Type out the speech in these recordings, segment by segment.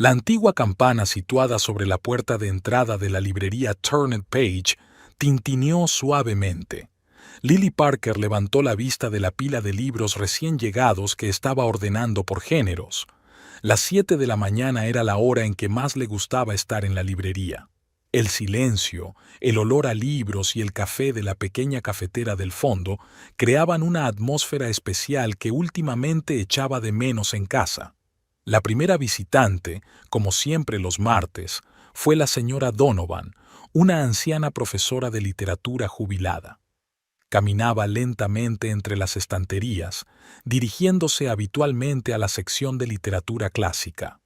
La antigua campana situada sobre la puerta de entrada de la librería Turned Page tintineó suavemente. Lily Parker levantó la vista de la pila de libros recién llegados que estaba ordenando por géneros. Las 7 de la mañana era la hora en que más le gustaba estar en la librería. El silencio, el olor a libros y el café de la pequeña cafetera del fondo creaban una atmósfera especial que últimamente echaba de menos en casa. La primera visitante, como siempre los martes, fue la señora Donovan, una anciana profesora de literatura jubilada. Caminaba lentamente entre las estanterías, dirigiéndose habitualmente a la sección de literatura clásica.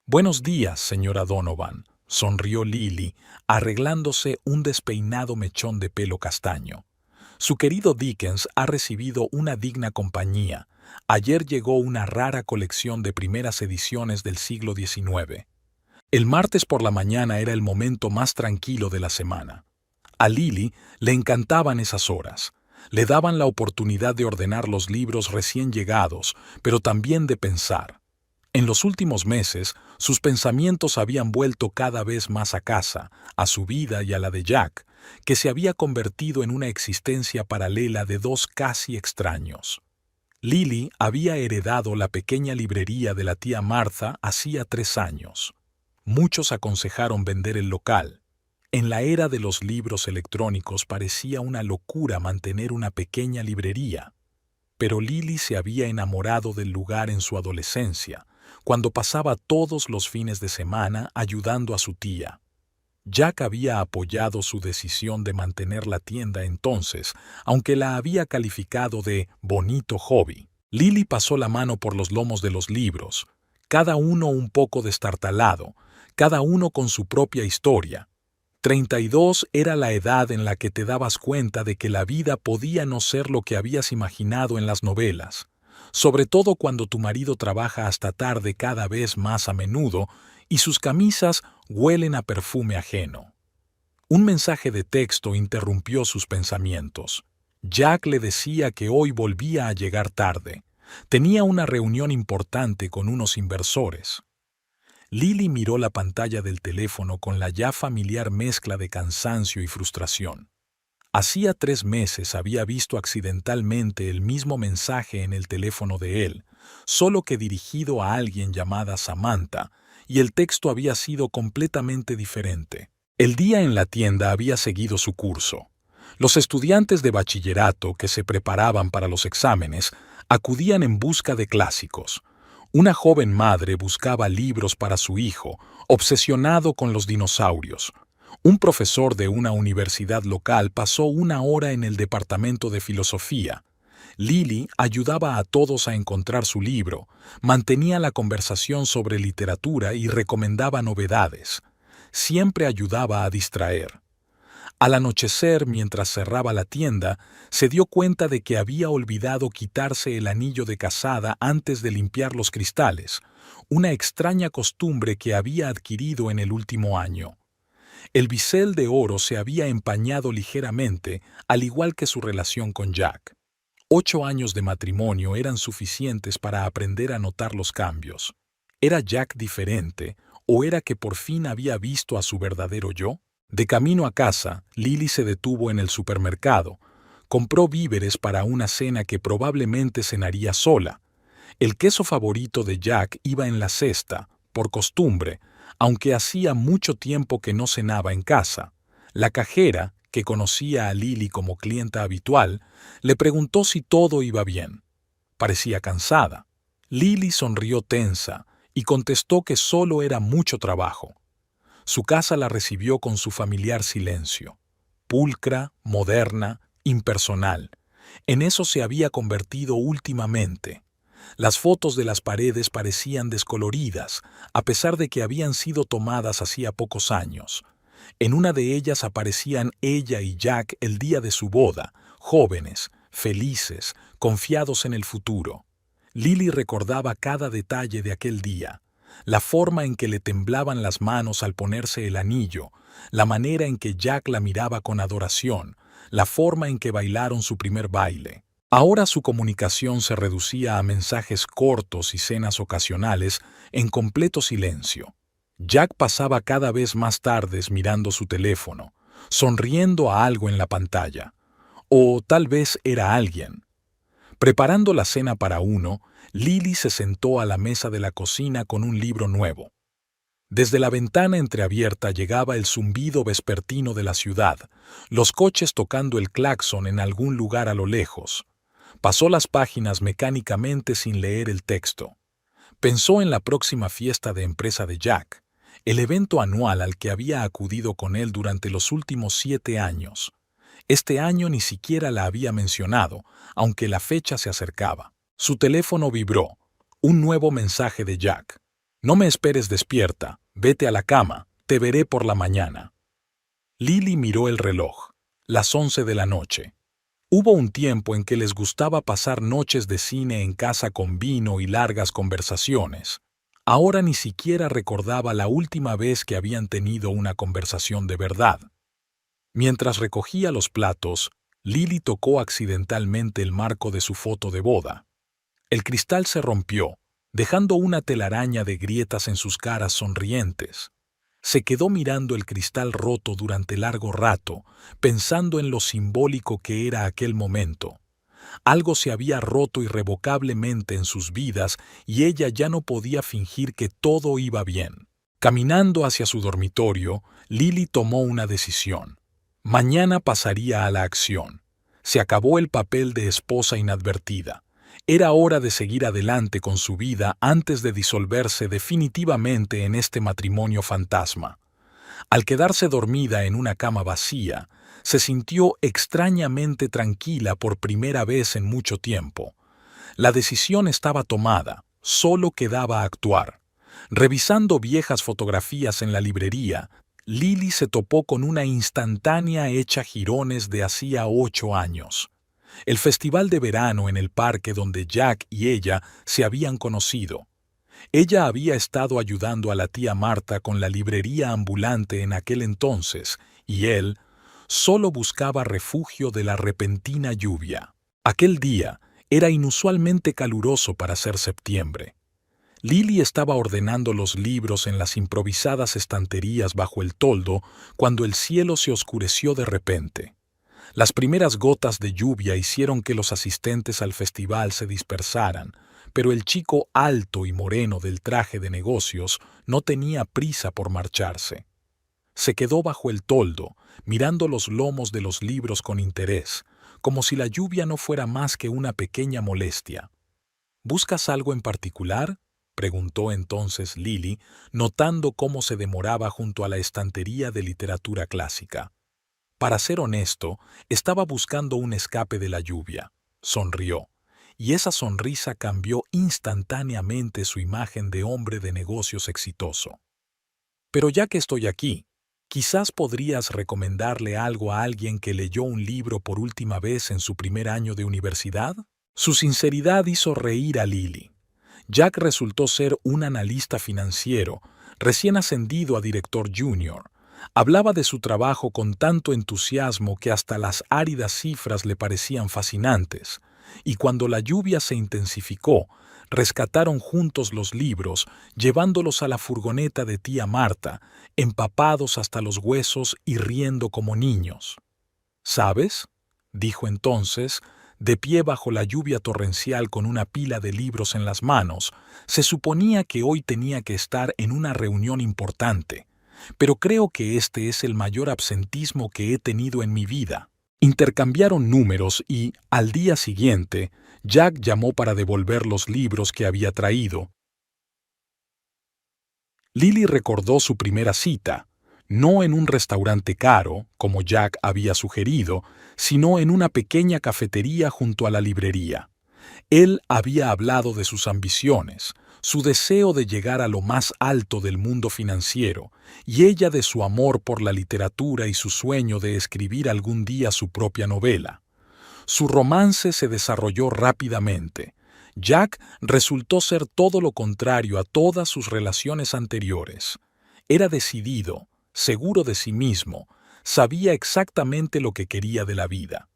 «Buenos días, señora Donovan», sonrió Lily, arreglándose un despeinado mechón de pelo castaño. «Su querido Dickens ha recibido una digna compañía. Ayer llegó una rara colección de primeras ediciones del siglo XIX». El martes por la mañana era el momento más tranquilo de la semana. A Lily le encantaban esas horas. Le daban la oportunidad de ordenar los libros recién llegados, pero también de pensar. En los últimos meses, sus pensamientos habían vuelto cada vez más a casa, a su vida y a la de Jack, que se había convertido en una existencia paralela de dos casi extraños. Lily había heredado la pequeña librería de la tía Martha hacía 3 años. Muchos aconsejaron vender el local. En la era de los libros electrónicos parecía una locura mantener una pequeña librería. Pero Lily se había enamorado del lugar en su adolescencia, cuando pasaba todos los fines de semana ayudando a su tía. Jack había apoyado su decisión de mantener la tienda entonces, aunque la había calificado de bonito hobby. Lily pasó la mano por los lomos de los libros, cada uno un poco destartalado, cada uno con su propia historia. 32 era la edad en la que te dabas cuenta de que la vida podía no ser lo que habías imaginado en las novelas, sobre todo cuando tu marido trabaja hasta tarde cada vez más a menudo y sus camisas huelen a perfume ajeno. Un mensaje de texto interrumpió sus pensamientos. Jack le decía que hoy volvía a llegar tarde. Tenía una reunión importante con unos inversores. Lily miró la pantalla del teléfono con la ya familiar mezcla de cansancio y frustración. Hacía 3 meses había visto accidentalmente el mismo mensaje en el teléfono de él, solo que dirigido a alguien llamada Samantha, y el texto había sido completamente diferente. El día en la tienda había seguido su curso. Los estudiantes de bachillerato que se preparaban para los exámenes acudían en busca de clásicos. Una joven madre buscaba libros para su hijo, obsesionado con los dinosaurios. Un profesor de una universidad local pasó 1 hora en el departamento de filosofía. Lily ayudaba a todos a encontrar su libro, mantenía la conversación sobre literatura y recomendaba novedades. Siempre ayudaba a distraer. Al anochecer, mientras cerraba la tienda, se dio cuenta de que había olvidado quitarse el anillo de casada antes de limpiar los cristales, una extraña costumbre que había adquirido en el último año. El bisel de oro se había empañado ligeramente, al igual que su relación con Jack. 8 años de matrimonio eran suficientes para aprender a notar los cambios. ¿Era Jack diferente, o era que por fin había visto a su verdadero yo? De camino a casa, Lily se detuvo en el supermercado. Compró víveres para una cena que probablemente cenaría sola. El queso favorito de Jack iba en la cesta, por costumbre, aunque hacía mucho tiempo que no cenaba en casa. La cajera, que conocía a Lily como clienta habitual, le preguntó si todo iba bien. Parecía cansada. Lily sonrió tensa y contestó que solo era mucho trabajo. Su casa la recibió con su familiar silencio. Pulcra, moderna, impersonal. En eso se había convertido últimamente. Las fotos de las paredes parecían descoloridas, a pesar de que habían sido tomadas hacía pocos años. En una de ellas aparecían ella y Jack el día de su boda, jóvenes, felices, confiados en el futuro. Lily recordaba cada detalle de aquel día. La forma en que le temblaban las manos al ponerse el anillo, la manera en que Jack la miraba con adoración, la forma en que bailaron su primer baile. Ahora su comunicación se reducía a mensajes cortos y cenas ocasionales en completo silencio. Jack pasaba cada vez más tardes mirando su teléfono, sonriendo a algo en la pantalla. O tal vez era alguien. Preparando la cena para uno, Lily se sentó a la mesa de la cocina con un libro nuevo. Desde la ventana entreabierta llegaba el zumbido vespertino de la ciudad, los coches tocando el claxon en algún lugar a lo lejos. Pasó las páginas mecánicamente sin leer el texto. Pensó en la próxima fiesta de empresa de Jack, el evento anual al que había acudido con él durante los últimos 7 años. Este año ni siquiera la había mencionado, aunque la fecha se acercaba. Su teléfono vibró. Un nuevo mensaje de Jack. «No me esperes despierta, vete a la cama, te veré por la mañana». Lily miró el reloj. Las 11 de la noche. Hubo un tiempo en que les gustaba pasar noches de cine en casa con vino y largas conversaciones. Ahora ni siquiera recordaba la última vez que habían tenido una conversación de verdad. Mientras recogía los platos, Lily tocó accidentalmente el marco de su foto de boda. El cristal se rompió, dejando una telaraña de grietas en sus caras sonrientes. Se quedó mirando el cristal roto durante largo rato, pensando en lo simbólico que era aquel momento. Algo se había roto irrevocablemente en sus vidas y ella ya no podía fingir que todo iba bien. Caminando hacia su dormitorio, Lily tomó una decisión. Mañana pasaría a la acción. Se acabó el papel de esposa inadvertida. Era hora de seguir adelante con su vida antes de disolverse definitivamente en este matrimonio fantasma. Al quedarse dormida en una cama vacía, se sintió extrañamente tranquila por primera vez en mucho tiempo. La decisión estaba tomada, solo quedaba actuar. Revisando viejas fotografías en la librería, Lily se topó con una instantánea hecha jirones de hacía 8 años. El festival de verano en el parque donde Jack y ella se habían conocido. Ella había estado ayudando a la tía Marta con la librería ambulante en aquel entonces, y él solo buscaba refugio de la repentina lluvia. Aquel día era inusualmente caluroso para ser septiembre. Lily estaba ordenando los libros en las improvisadas estanterías bajo el toldo cuando el cielo se oscureció de repente. Las primeras gotas de lluvia hicieron que los asistentes al festival se dispersaran, pero el chico alto y moreno del traje de negocios no tenía prisa por marcharse. Se quedó bajo el toldo, mirando los lomos de los libros con interés, como si la lluvia no fuera más que una pequeña molestia. «¿Buscas algo en particular?», preguntó entonces Lily, notando cómo se demoraba junto a la estantería de literatura clásica. Para ser honesto, estaba buscando un escape de la lluvia. Sonrió, y esa sonrisa cambió instantáneamente su imagen de hombre de negocios exitoso. «Pero ya que estoy aquí, quizás podrías recomendarle algo a alguien que leyó un libro por última vez en su primer año de universidad». Su sinceridad hizo reír a Lily. Jack resultó ser un analista financiero, recién ascendido a director junior. Hablaba de su trabajo con tanto entusiasmo que hasta las áridas cifras le parecían fascinantes, y cuando la lluvia se intensificó, rescataron juntos los libros, llevándolos a la furgoneta de tía Marta, empapados hasta los huesos y riendo como niños. «¿Sabes?», dijo entonces, de pie bajo la lluvia torrencial con una pila de libros en las manos. Se suponía que hoy tenía que estar en una reunión importante, pero creo que este es el mayor absentismo que he tenido en mi vida. Intercambiaron números y, al día siguiente, Jack llamó para devolver los libros que había traído. Lily recordó su primera cita, no en un restaurante caro, como Jack había sugerido, sino en una pequeña cafetería junto a la librería. Él había hablado de sus ambiciones, su deseo de llegar a lo más alto del mundo financiero, y ella de su amor por la literatura y su sueño de escribir algún día su propia novela. Su romance se desarrolló rápidamente. Jack resultó ser todo lo contrario a todas sus relaciones anteriores. Era decidido, seguro de sí mismo, sabía exactamente lo que quería de la vida.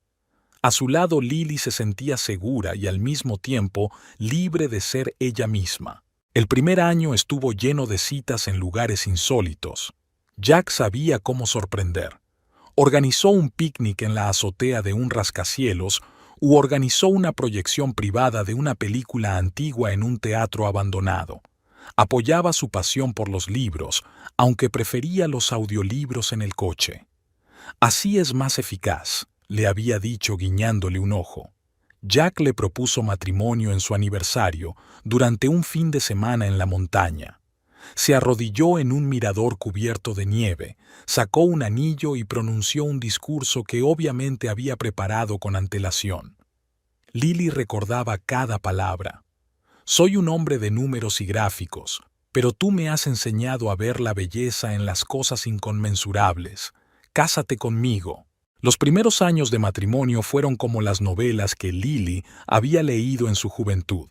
A su lado Lily se sentía segura y al mismo tiempo libre de ser ella misma. El primer año estuvo lleno de citas en lugares insólitos. Jack sabía cómo sorprender. Organizó un picnic en la azotea de un rascacielos u organizó una proyección privada de una película antigua en un teatro abandonado. Apoyaba su pasión por los libros, aunque prefería los audiolibros en el coche. Así es más eficaz, le había dicho guiñándole un ojo. Jack le propuso matrimonio en su aniversario durante un fin de semana en la montaña. Se arrodilló en un mirador cubierto de nieve, sacó un anillo y pronunció un discurso que obviamente había preparado con antelación. Lily recordaba cada palabra. Soy un hombre de números y gráficos, pero tú me has enseñado a ver la belleza en las cosas inconmensurables. Cásate conmigo. Los primeros años de matrimonio fueron como las novelas que Lily había leído en su juventud.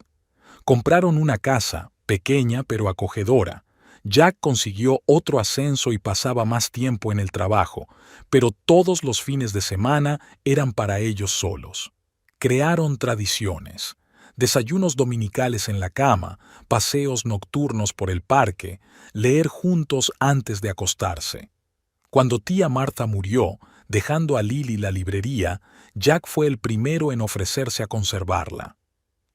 Compraron una casa, pequeña pero acogedora. Jack consiguió otro ascenso y pasaba más tiempo en el trabajo, pero todos los fines de semana eran para ellos solos. Crearon tradiciones. Desayunos dominicales en la cama, paseos nocturnos por el parque, leer juntos antes de acostarse. Cuando tía Martha murió, dejando a Lily la librería, Jack fue el primero en ofrecerse a conservarla.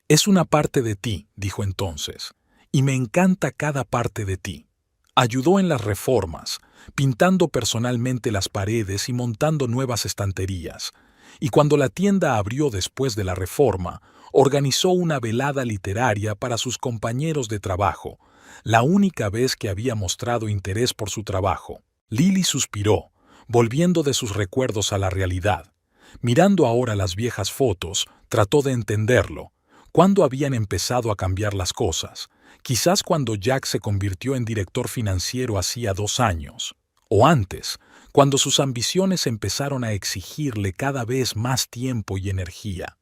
«Es una parte de ti», dijo entonces, «y me encanta cada parte de ti». Ayudó en las reformas, pintando personalmente las paredes y montando nuevas estanterías. Y cuando la tienda abrió después de la reforma, organizó una velada literaria para sus compañeros de trabajo, la única vez que había mostrado interés por su trabajo. Lily suspiró, volviendo de sus recuerdos a la realidad. Mirando ahora las viejas fotos, trató de entenderlo. ¿Cuándo habían empezado a cambiar las cosas? Quizás cuando Jack se convirtió en director financiero hacía 2 años. O antes, cuando sus ambiciones empezaron a exigirle cada vez más tiempo y energía.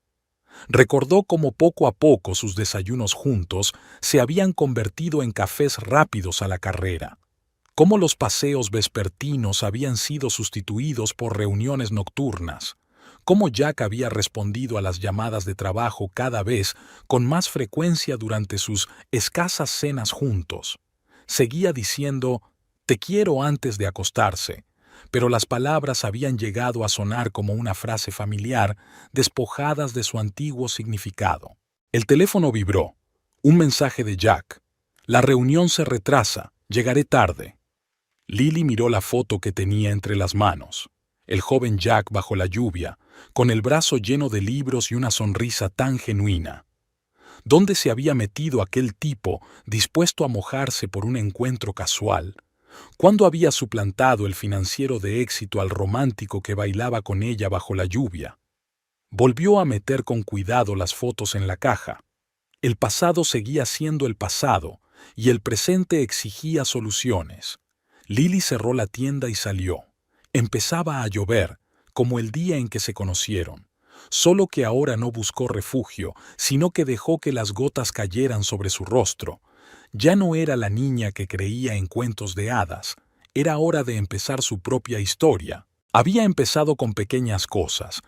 Recordó cómo poco a poco sus desayunos juntos se habían convertido en cafés rápidos a la carrera. Cómo los paseos vespertinos habían sido sustituidos por reuniones nocturnas. Cómo Jack había respondido a las llamadas de trabajo cada vez con más frecuencia durante sus escasas cenas juntos. Seguía diciendo, «Te quiero» antes de acostarse, pero las palabras habían llegado a sonar como una frase familiar, despojadas de su antiguo significado. El teléfono vibró. Un mensaje de Jack. «La reunión se retrasa. Llegaré tarde». Lily miró la foto que tenía entre las manos. El joven Jack bajo la lluvia, con el brazo lleno de libros y una sonrisa tan genuina. ¿Dónde se había metido aquel tipo dispuesto a mojarse por un encuentro casual? ¿Cuándo había suplantado el financiero de éxito al romántico que bailaba con ella bajo la lluvia? Volvió a meter con cuidado las fotos en la caja. El pasado seguía siendo el pasado y el presente exigía soluciones. Lily cerró la tienda y salió. Empezaba a llover, como el día en que se conocieron, solo que ahora no buscó refugio, sino que dejó que las gotas cayeran sobre su rostro. Ya no era la niña que creía en cuentos de hadas, era hora de empezar su propia historia. Había empezado con pequeñas cosas,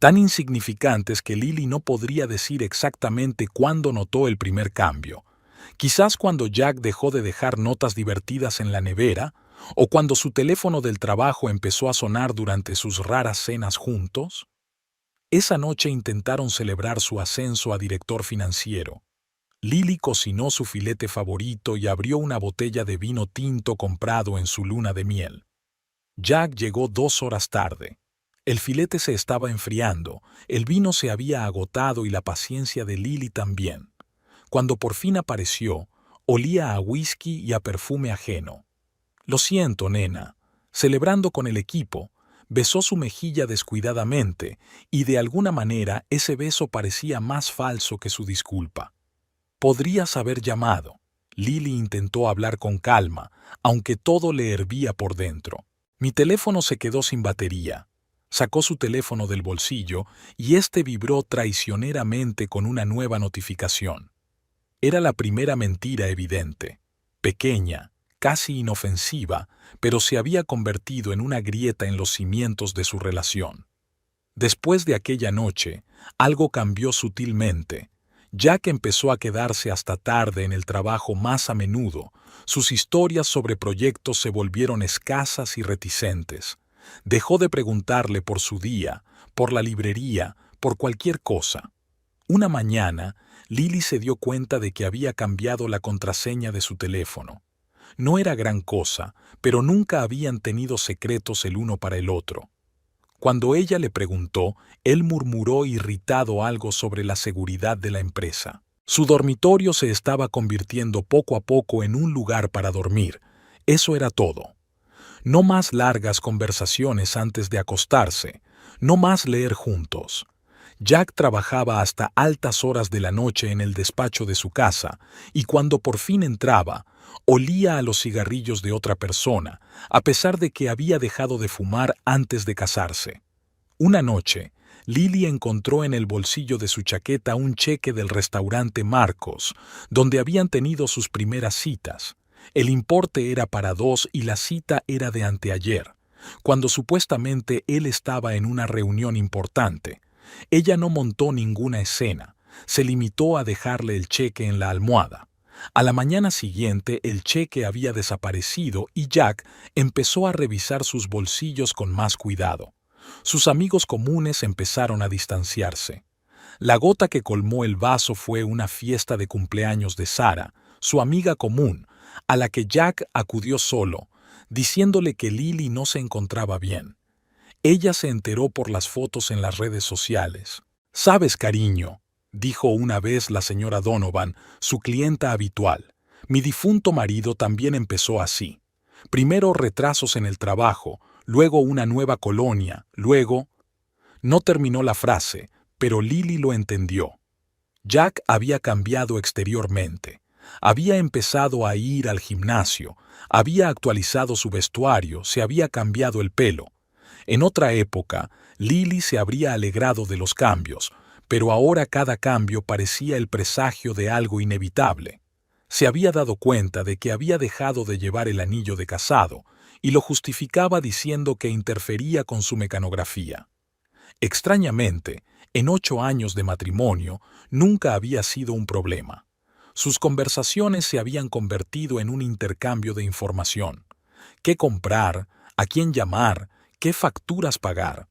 tan insignificantes que Lily no podría decir exactamente cuándo notó el primer cambio. Quizás cuando Jack dejó de dejar notas divertidas en la nevera, o cuando su teléfono del trabajo empezó a sonar durante sus raras cenas juntos. Esa noche intentaron celebrar su ascenso a director financiero. Lily cocinó su filete favorito y abrió una botella de vino tinto comprado en su luna de miel. Jack llegó 2 horas tarde. El filete se estaba enfriando, el vino se había agotado y la paciencia de Lily también. Cuando por fin apareció, olía a whisky y a perfume ajeno. «Lo siento, nena», celebrando con el equipo, besó su mejilla descuidadamente y de alguna manera ese beso parecía más falso que su disculpa. «Podrías haber llamado». Lily intentó hablar con calma, aunque todo le hervía por dentro. «Mi teléfono se quedó sin batería». Sacó su teléfono del bolsillo y este vibró traicioneramente con una nueva notificación. Era la primera mentira evidente, pequeña, casi inofensiva, pero se había convertido en una grieta en los cimientos de su relación. Después de aquella noche, algo cambió sutilmente. Jack empezó a quedarse hasta tarde en el trabajo más a menudo. Sus historias sobre proyectos se volvieron escasas y reticentes. Dejó de preguntarle por su día, por la librería, por cualquier cosa. Una mañana, Lily se dio cuenta de que había cambiado la contraseña de su teléfono. No era gran cosa, pero nunca habían tenido secretos el uno para el otro. Cuando ella le preguntó, él murmuró irritado algo sobre la seguridad de la empresa. Su dormitorio se estaba convirtiendo poco a poco en un lugar para dormir. Eso era todo. No más largas conversaciones antes de acostarse, no más leer juntos. Jack trabajaba hasta altas horas de la noche en el despacho de su casa, y cuando por fin entraba, olía a los cigarrillos de otra persona, a pesar de que había dejado de fumar antes de casarse. Una noche, Lily encontró en el bolsillo de su chaqueta un cheque del restaurante Marcos, donde habían tenido sus primeras citas. El importe era para 2 y la cita era de anteayer, cuando supuestamente él estaba en una reunión importante. Ella no montó ninguna escena, se limitó a dejarle el cheque en la almohada. A la mañana siguiente el cheque había desaparecido y Jack empezó a revisar sus bolsillos con más cuidado. Sus amigos comunes empezaron a distanciarse. La gota que colmó el vaso fue una fiesta de cumpleaños de Sarah, su amiga común, a la que Jack acudió solo, diciéndole que Lily no se encontraba bien. Ella se enteró por las fotos en las redes sociales. «Sabes, cariño», dijo una vez la señora Donovan, su clienta habitual, «mi difunto marido también empezó así. Primero retrasos en el trabajo, luego una nueva colonia, luego...». No terminó la frase, pero Lily lo entendió. Jack había cambiado exteriormente. Había empezado a ir al gimnasio, había actualizado su vestuario, se había cambiado el pelo. En otra época, Lily se habría alegrado de los cambios, pero ahora cada cambio parecía el presagio de algo inevitable. Se había dado cuenta de que había dejado de llevar el anillo de casado y lo justificaba diciendo que interfería con su mecanografía. Extrañamente, en 8 años de matrimonio, nunca había sido un problema. Sus conversaciones se habían convertido en un intercambio de información. ¿Qué comprar? ¿A quién llamar? ¿Qué facturas pagar?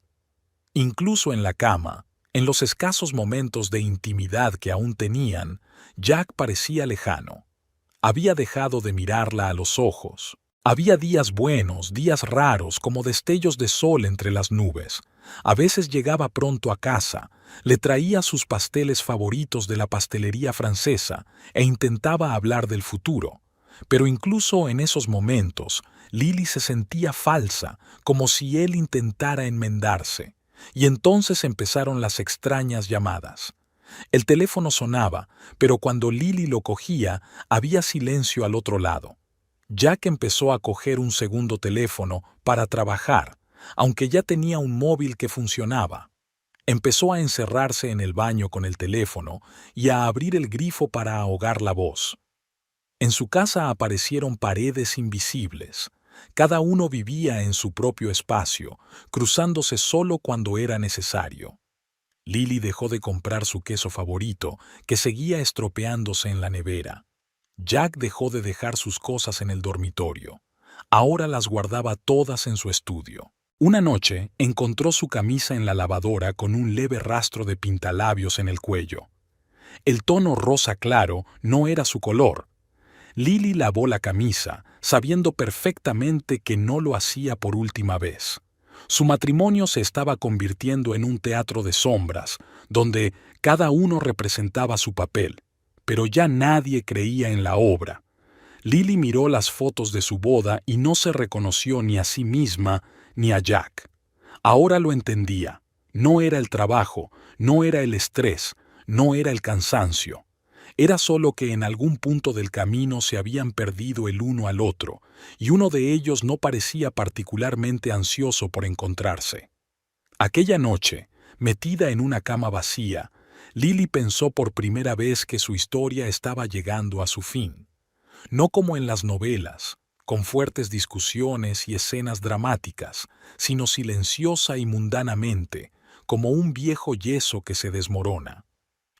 Incluso en la cama, en los escasos momentos de intimidad que aún tenían, Jack parecía lejano. Había dejado de mirarla a los ojos. Había días buenos, días raros, como destellos de sol entre las nubes. A veces llegaba pronto a casa, le traía sus pasteles favoritos de la pastelería francesa e intentaba hablar del futuro. Pero incluso en esos momentos, Lily se sentía falsa, como si él intentara enmendarse. Y entonces empezaron las extrañas llamadas. El teléfono sonaba, pero cuando Lily lo cogía, había silencio al otro lado. Jack empezó a coger un segundo teléfono para trabajar, aunque ya tenía un móvil que funcionaba. Empezó a encerrarse en el baño con el teléfono y a abrir el grifo para ahogar la voz. En su casa aparecieron paredes invisibles. Cada uno vivía en su propio espacio, cruzándose solo cuando era necesario. Lily dejó de comprar su queso favorito, que seguía estropeándose en la nevera. Jack dejó de dejar sus cosas en el dormitorio. Ahora las guardaba todas en su estudio. Una noche encontró su camisa en la lavadora con un leve rastro de pintalabios en el cuello. El tono rosa claro no era su color. Lily lavó la camisa, sabiendo perfectamente que no lo hacía por última vez. Su matrimonio se estaba convirtiendo en un teatro de sombras, donde cada uno representaba su papel, pero ya nadie creía en la obra. Lily miró las fotos de su boda y no se reconoció ni a sí misma ni a Jack. Ahora lo entendía. No era el trabajo, no era el estrés, no era el cansancio. Era solo que en algún punto del camino se habían perdido el uno al otro, y uno de ellos no parecía particularmente ansioso por encontrarse. Aquella noche, metida en una cama vacía, Lily pensó por primera vez que su historia estaba llegando a su fin. No como en las novelas, con fuertes discusiones y escenas dramáticas, sino silenciosa y mundanamente, como un viejo yeso que se desmorona.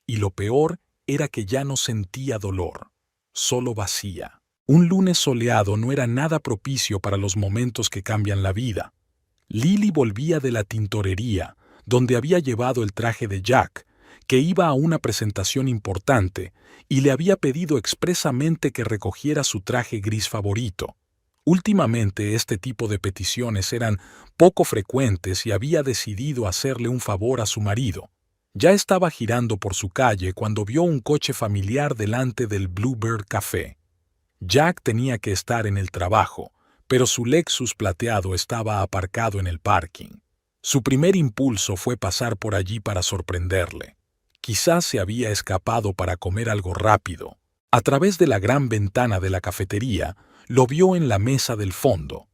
Y lo peor era que ya no sentía dolor, solo vacía. Un lunes soleado no era nada propicio para los momentos que cambian la vida. Lily volvía de la tintorería, donde había llevado el traje de Jack, que iba a una presentación importante, y le había pedido expresamente que recogiera su traje gris favorito. Últimamente este tipo de peticiones eran poco frecuentes y había decidido hacerle un favor a su marido. Ya estaba girando por su calle cuando vio un coche familiar delante del Bluebird Café. Jack tenía que estar en el trabajo, pero su Lexus plateado estaba aparcado en el parking. Su primer impulso fue pasar por allí para sorprenderle. Quizás se había escapado para comer algo rápido. A través de la gran ventana de la cafetería, lo vio en la mesa del fondo.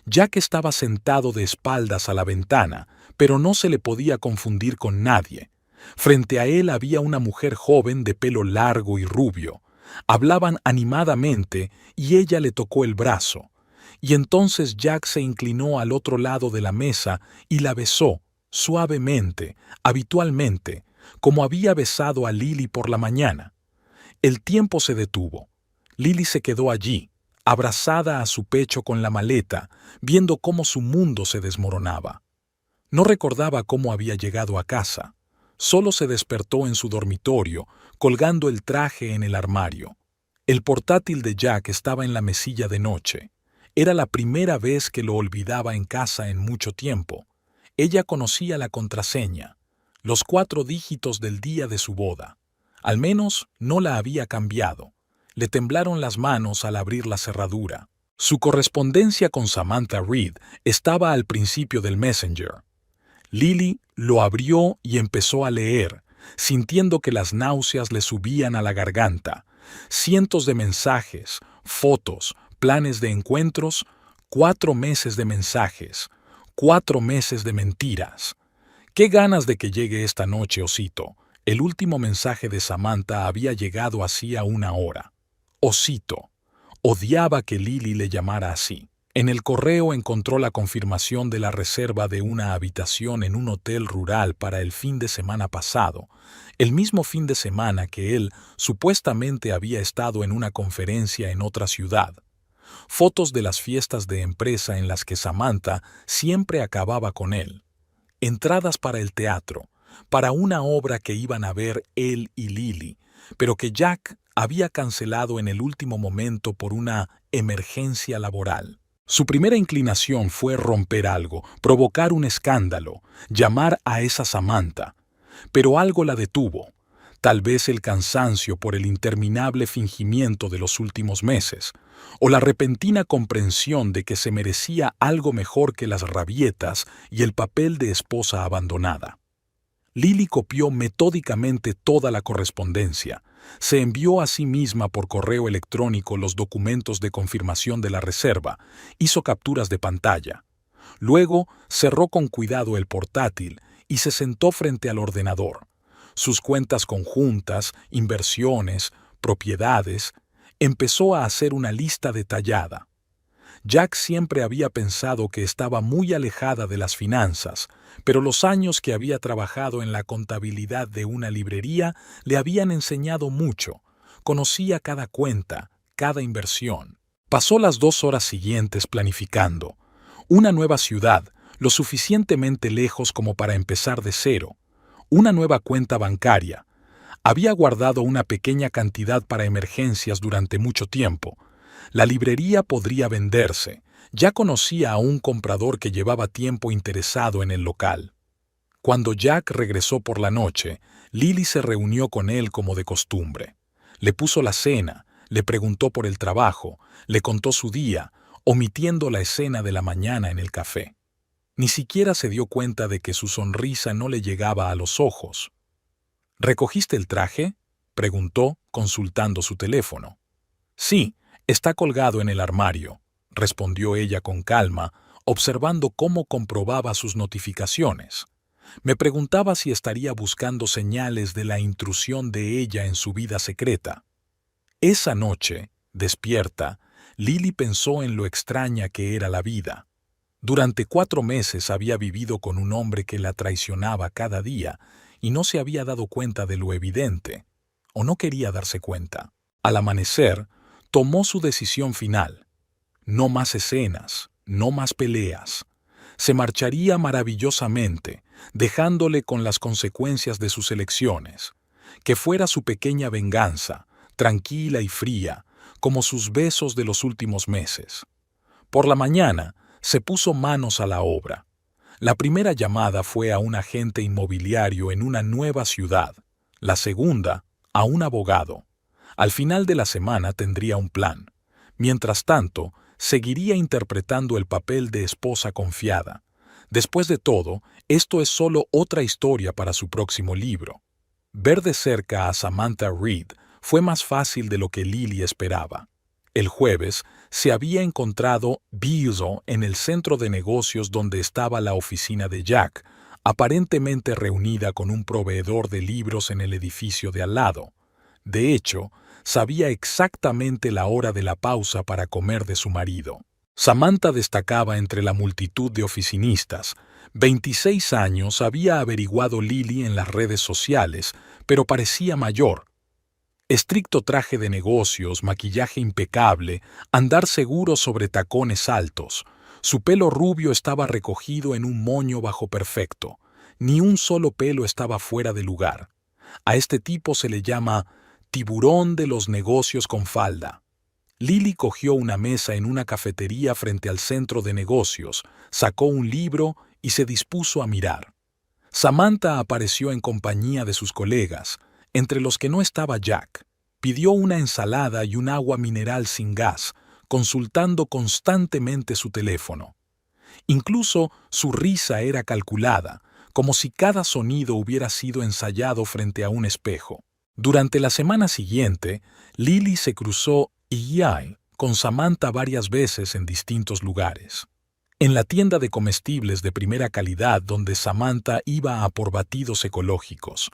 Jack estaba sentado de espaldas a la ventana, pero no se le podía confundir con nadie. Frente a él había una mujer joven de pelo largo y rubio. Hablaban animadamente y ella le tocó el brazo. Y entonces Jack se inclinó al otro lado de la mesa y la besó, suavemente, habitualmente, como había besado a Lily por la mañana. El tiempo se detuvo. Lily se quedó allí, abrazada a su pecho con la maleta, viendo cómo su mundo se desmoronaba. No recordaba cómo había llegado a casa. Solo se despertó en su dormitorio, colgando el traje en el armario. El portátil de Jack estaba en la mesilla de noche. Era la primera vez que lo olvidaba en casa en mucho tiempo. Ella conocía la contraseña, los 4 dígitos del día de su boda. Al menos no la había cambiado. Le temblaron las manos al abrir la cerradura. Su correspondencia con Samantha Reed estaba al principio del Messenger. Lily lo abrió y empezó a leer, sintiendo que las náuseas le subían a la garganta. Cientos de mensajes, fotos, planes de encuentros, 4 meses de mensajes, 4 meses de mentiras. ¡Qué ganas de que llegue esta noche, osito! El último mensaje de Samantha había llegado hacía 1 hora. Osito. Odiaba que Lily le llamara así. En el correo encontró la confirmación de la reserva de una habitación en un hotel rural para el fin de semana pasado, el mismo fin de semana que él supuestamente había estado en una conferencia en otra ciudad. Fotos de las fiestas de empresa en las que Samantha siempre acababa con él. Entradas para el teatro, para una obra que iban a ver él y Lily, pero que Jack había cancelado en el último momento por una emergencia laboral. Su primera inclinación fue romper algo, provocar un escándalo, llamar a esa Samantha. Pero algo la detuvo. Tal vez el cansancio por el interminable fingimiento de los últimos meses, o la repentina comprensión de que se merecía algo mejor que las rabietas y el papel de esposa abandonada. Lily copió metódicamente toda la correspondencia. Se envió a sí misma por correo electrónico los documentos de confirmación de la reserva, hizo capturas de pantalla. Luego cerró con cuidado el portátil y se sentó frente al ordenador. Sus cuentas conjuntas, inversiones, propiedades, empezó a hacer una lista detallada. Jack siempre había pensado que estaba muy alejada de las finanzas, pero los años que había trabajado en la contabilidad de una librería le habían enseñado mucho. Conocía cada cuenta, cada inversión. Pasó las 2 horas siguientes planificando. Una nueva ciudad, lo suficientemente lejos como para empezar de cero. Una nueva cuenta bancaria. Había guardado una pequeña cantidad para emergencias durante mucho tiempo. La librería podría venderse. Ya conocía a un comprador que llevaba tiempo interesado en el local. Cuando Jack regresó por la noche, Lily se reunió con él como de costumbre. Le puso la cena, le preguntó por el trabajo, le contó su día, omitiendo la escena de la mañana en el café. Ni siquiera se dio cuenta de que su sonrisa no le llegaba a los ojos. ¿Recogiste el traje?, preguntó, consultando su teléfono. Sí, está colgado en el armario, respondió ella con calma, observando cómo comprobaba sus notificaciones. Me preguntaba si estaría buscando señales de la intrusión de ella en su vida secreta. Esa noche, despierta, Lily pensó en lo extraña que era la vida. Durante 4 meses había vivido con un hombre que la traicionaba cada día y no se había dado cuenta de lo evidente, o no quería darse cuenta. Al amanecer, tomó su decisión final. No más escenas, no más peleas. Se marcharía maravillosamente, dejándole con las consecuencias de sus elecciones. Que fuera su pequeña venganza, tranquila y fría, como sus besos de los últimos meses. Por la mañana, se puso manos a la obra. La primera llamada fue a un agente inmobiliario en una nueva ciudad. La segunda, a un abogado. Al final de la semana tendría un plan. Mientras tanto, seguiría interpretando el papel de esposa confiada. Después de todo, esto es solo otra historia para su próximo libro. Ver de cerca a Samantha Reed fue más fácil de lo que Lily esperaba. El jueves se había encontrado Beasley en el centro de negocios donde estaba la oficina de Jack, aparentemente reunida con un proveedor de libros en el edificio de al lado. De hecho, sabía exactamente la hora de la pausa para comer de su marido. Samantha destacaba entre la multitud de oficinistas. 26 años había averiguado Lily en las redes sociales, pero parecía mayor. Estricto traje de negocios, maquillaje impecable, andar seguro sobre tacones altos. Su pelo rubio estaba recogido en un moño bajo perfecto. Ni un solo pelo estaba fuera de lugar. A este tipo se le llama tiburón de los negocios con falda. Lily cogió una mesa en una cafetería frente al centro de negocios, sacó un libro y se dispuso a mirar. Samantha apareció en compañía de sus colegas, entre los que no estaba Jack. Pidió una ensalada y un agua mineral sin gas, consultando constantemente su teléfono. Incluso su risa era calculada, como si cada sonido hubiera sido ensayado frente a un espejo. Durante la semana siguiente, Lily se cruzó con Samantha varias veces en distintos lugares. En la tienda de comestibles de primera calidad donde Samantha iba a por batidos ecológicos.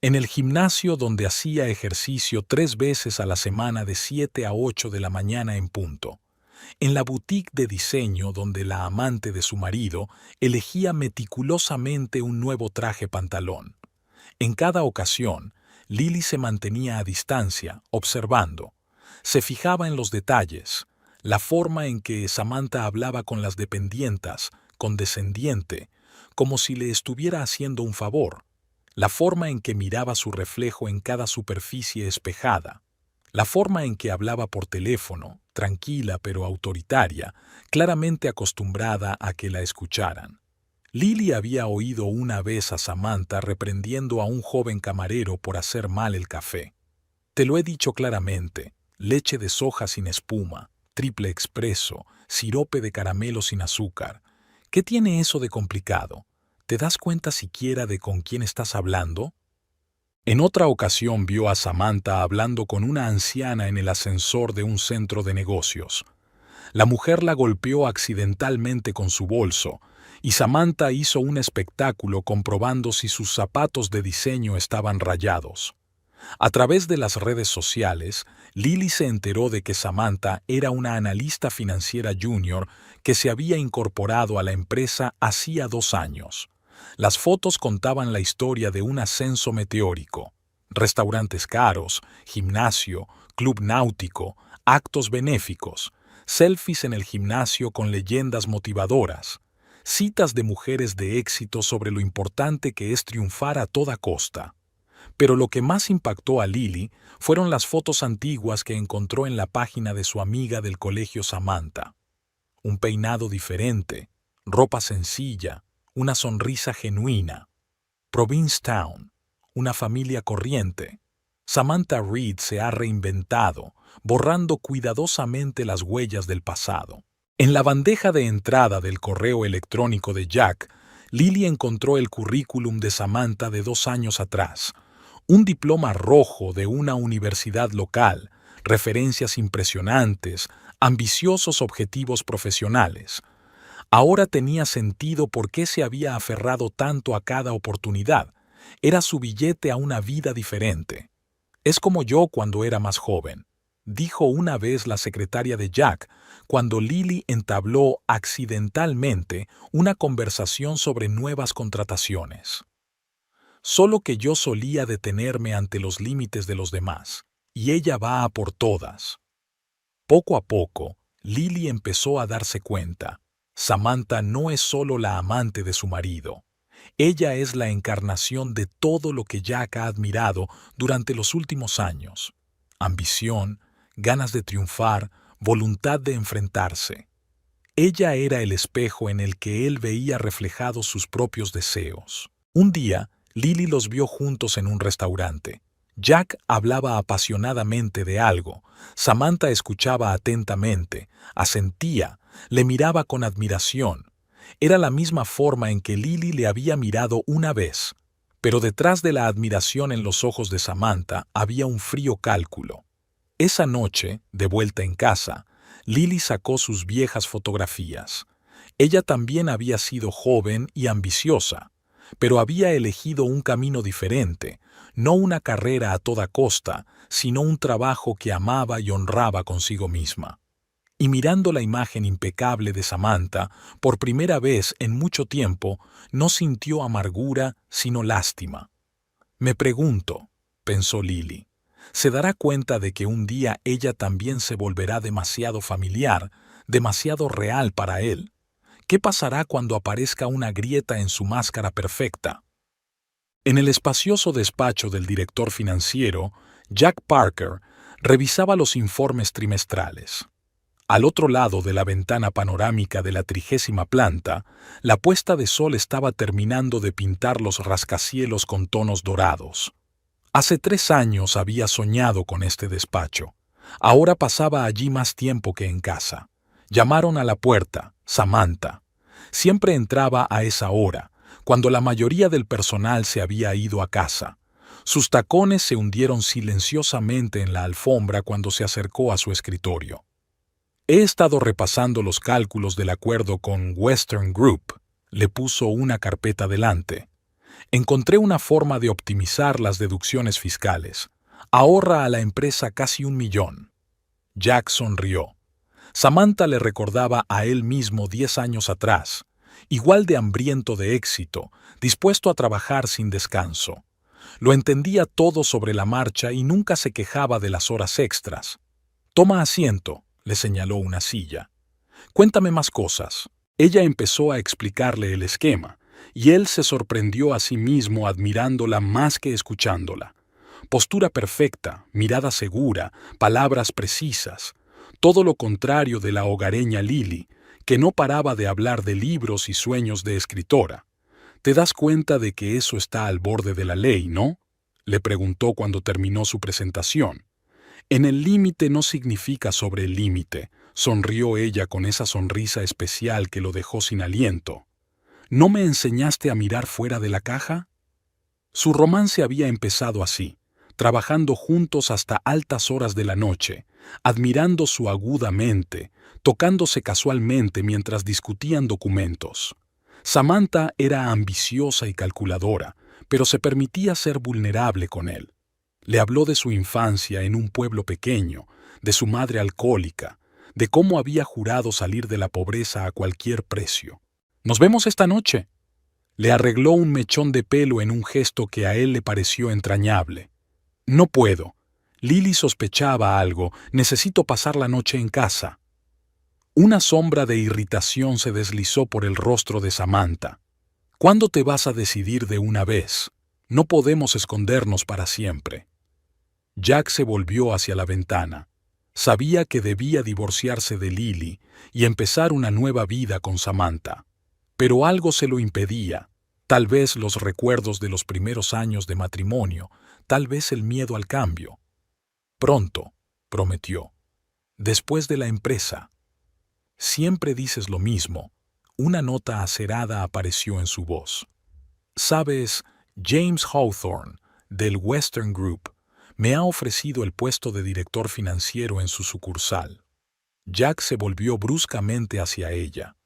En el gimnasio donde hacía ejercicio 3 veces a la semana de 7 a 8 de la mañana en punto. En la boutique de diseño donde la amante de su marido elegía meticulosamente un nuevo traje pantalón. En cada ocasión, Lily se mantenía a distancia, observando. Se fijaba en los detalles, la forma en que Samantha hablaba con las dependientas, condescendiente, como si le estuviera haciendo un favor, la forma en que miraba su reflejo en cada superficie espejada, la forma en que hablaba por teléfono, tranquila pero autoritaria, claramente acostumbrada a que la escucharan. Lily había oído una vez a Samantha reprendiendo a un joven camarero por hacer mal el café. Te lo he dicho claramente, leche de soja sin espuma, triple expreso, sirope de caramelo sin azúcar. ¿Qué tiene eso de complicado? ¿Te das cuenta siquiera de con quién estás hablando? En otra ocasión vio a Samantha hablando con una anciana en el ascensor de un centro de negocios. La mujer la golpeó accidentalmente con su bolso, y Samantha hizo un espectáculo comprobando si sus zapatos de diseño estaban rayados. A través de las redes sociales, Lily se enteró de que Samantha era una analista financiera junior que se había incorporado a la empresa hacía 2 años. Las fotos contaban la historia de un ascenso meteórico. Restaurantes caros, gimnasio, club náutico, actos benéficos, selfies en el gimnasio con leyendas motivadoras, citas de mujeres de éxito sobre lo importante que es triunfar a toda costa. Pero lo que más impactó a Lily fueron las fotos antiguas que encontró en la página de su amiga del colegio Samantha. Un peinado diferente, ropa sencilla, una sonrisa genuina. Provincetown, una familia corriente. Samantha Reed se ha reinventado, borrando cuidadosamente las huellas del pasado. En la bandeja de entrada del correo electrónico de Jack, Lily encontró el currículum de Samantha de 2 años atrás. Un diploma rojo de una universidad local, referencias impresionantes, ambiciosos objetivos profesionales. Ahora tenía sentido por qué se había aferrado tanto a cada oportunidad. Era su billete a una vida diferente. Es como yo cuando era más joven. dijo una vez la secretaria de Jack, cuando Lily entabló accidentalmente una conversación sobre nuevas contrataciones. Solo que yo solía detenerme ante los límites de los demás, y ella va a por todas. Poco a poco, Lily empezó a darse cuenta. Samantha no es solo la amante de su marido. Ella es la encarnación de todo lo que Jack ha admirado durante los últimos años. Ambición, ganas de triunfar, voluntad de enfrentarse. Ella era el espejo en el que él veía reflejados sus propios deseos. Un día, Lily los vio juntos en un restaurante. Jack hablaba apasionadamente de algo. Samantha escuchaba atentamente, asentía, le miraba con admiración. Era la misma forma en que Lily le había mirado una vez, pero detrás de la admiración en los ojos de Samantha había un frío cálculo. Esa noche, de vuelta en casa, Lily sacó sus viejas fotografías. Ella también había sido joven y ambiciosa, pero había elegido un camino diferente, no una carrera a toda costa, sino un trabajo que amaba y honraba consigo misma. Y mirando la imagen impecable de Samantha, por primera vez en mucho tiempo, no sintió amargura, sino lástima. Me pregunto, pensó Lily, ¿se dará cuenta de que un día ella también se volverá demasiado familiar, demasiado real para él? ¿Qué pasará cuando aparezca una grieta en su máscara perfecta? En el espacioso despacho del director financiero, Jack Parker revisaba los informes trimestrales. Al otro lado de la ventana panorámica de la 30ª planta, la puesta de sol estaba terminando de pintar los rascacielos con tonos dorados. Hace 3 años había soñado con este despacho. Ahora pasaba allí más tiempo que en casa. Llamaron a la puerta, Samantha. Siempre entraba a esa hora, cuando la mayoría del personal se había ido a casa. Sus tacones se hundieron silenciosamente en la alfombra cuando se acercó a su escritorio. He estado repasando los cálculos del acuerdo con Western Group. Le puso una carpeta delante. Encontré una forma de optimizar las deducciones fiscales. Ahorra a la empresa casi 1 millón. Jack sonrió. Samantha le recordaba a él mismo 10 años atrás, igual de hambriento de éxito, dispuesto a trabajar sin descanso. Lo entendía todo sobre la marcha y nunca se quejaba de las horas extras. Toma asiento, le señaló una silla. Cuéntame más cosas. Ella empezó a explicarle el esquema, y él se sorprendió a sí mismo admirándola más que escuchándola. Postura perfecta, mirada segura, palabras precisas. Todo lo contrario de la hogareña Lily, que no paraba de hablar de libros y sueños de escritora. ¿Te das cuenta de que eso está al borde de la ley, no? Le preguntó cuando terminó su presentación. En el límite no significa sobre el límite, sonrió ella con esa sonrisa especial que lo dejó sin aliento. ¿No me enseñaste a mirar fuera de la caja? Su romance había empezado así, trabajando juntos hasta altas horas de la noche, admirando su aguda mente, tocándose casualmente mientras discutían documentos. Samantha era ambiciosa y calculadora, pero se permitía ser vulnerable con él. Le habló de su infancia en un pueblo pequeño, de su madre alcohólica, de cómo había jurado salir de la pobreza a cualquier precio. «Nos vemos esta noche». Le arregló un mechón de pelo en un gesto que a él le pareció entrañable. «No puedo. Lily sospechaba algo. Necesito pasar la noche en casa». Una sombra de irritación se deslizó por el rostro de Samantha. «¿Cuándo te vas a decidir de una vez? No podemos escondernos para siempre». Jack se volvió hacia la ventana. Sabía que debía divorciarse de Lily y empezar una nueva vida con Samantha. Pero algo se lo impedía, tal vez los recuerdos de los primeros años de matrimonio, tal vez el miedo al cambio. «Pronto», prometió. «Después de la empresa». «Siempre dices lo mismo». Una nota acerada apareció en su voz. «Sabes, James Hawthorne, del Western Group, me ha ofrecido el puesto de director financiero en su sucursal». Jack se volvió bruscamente hacia ella.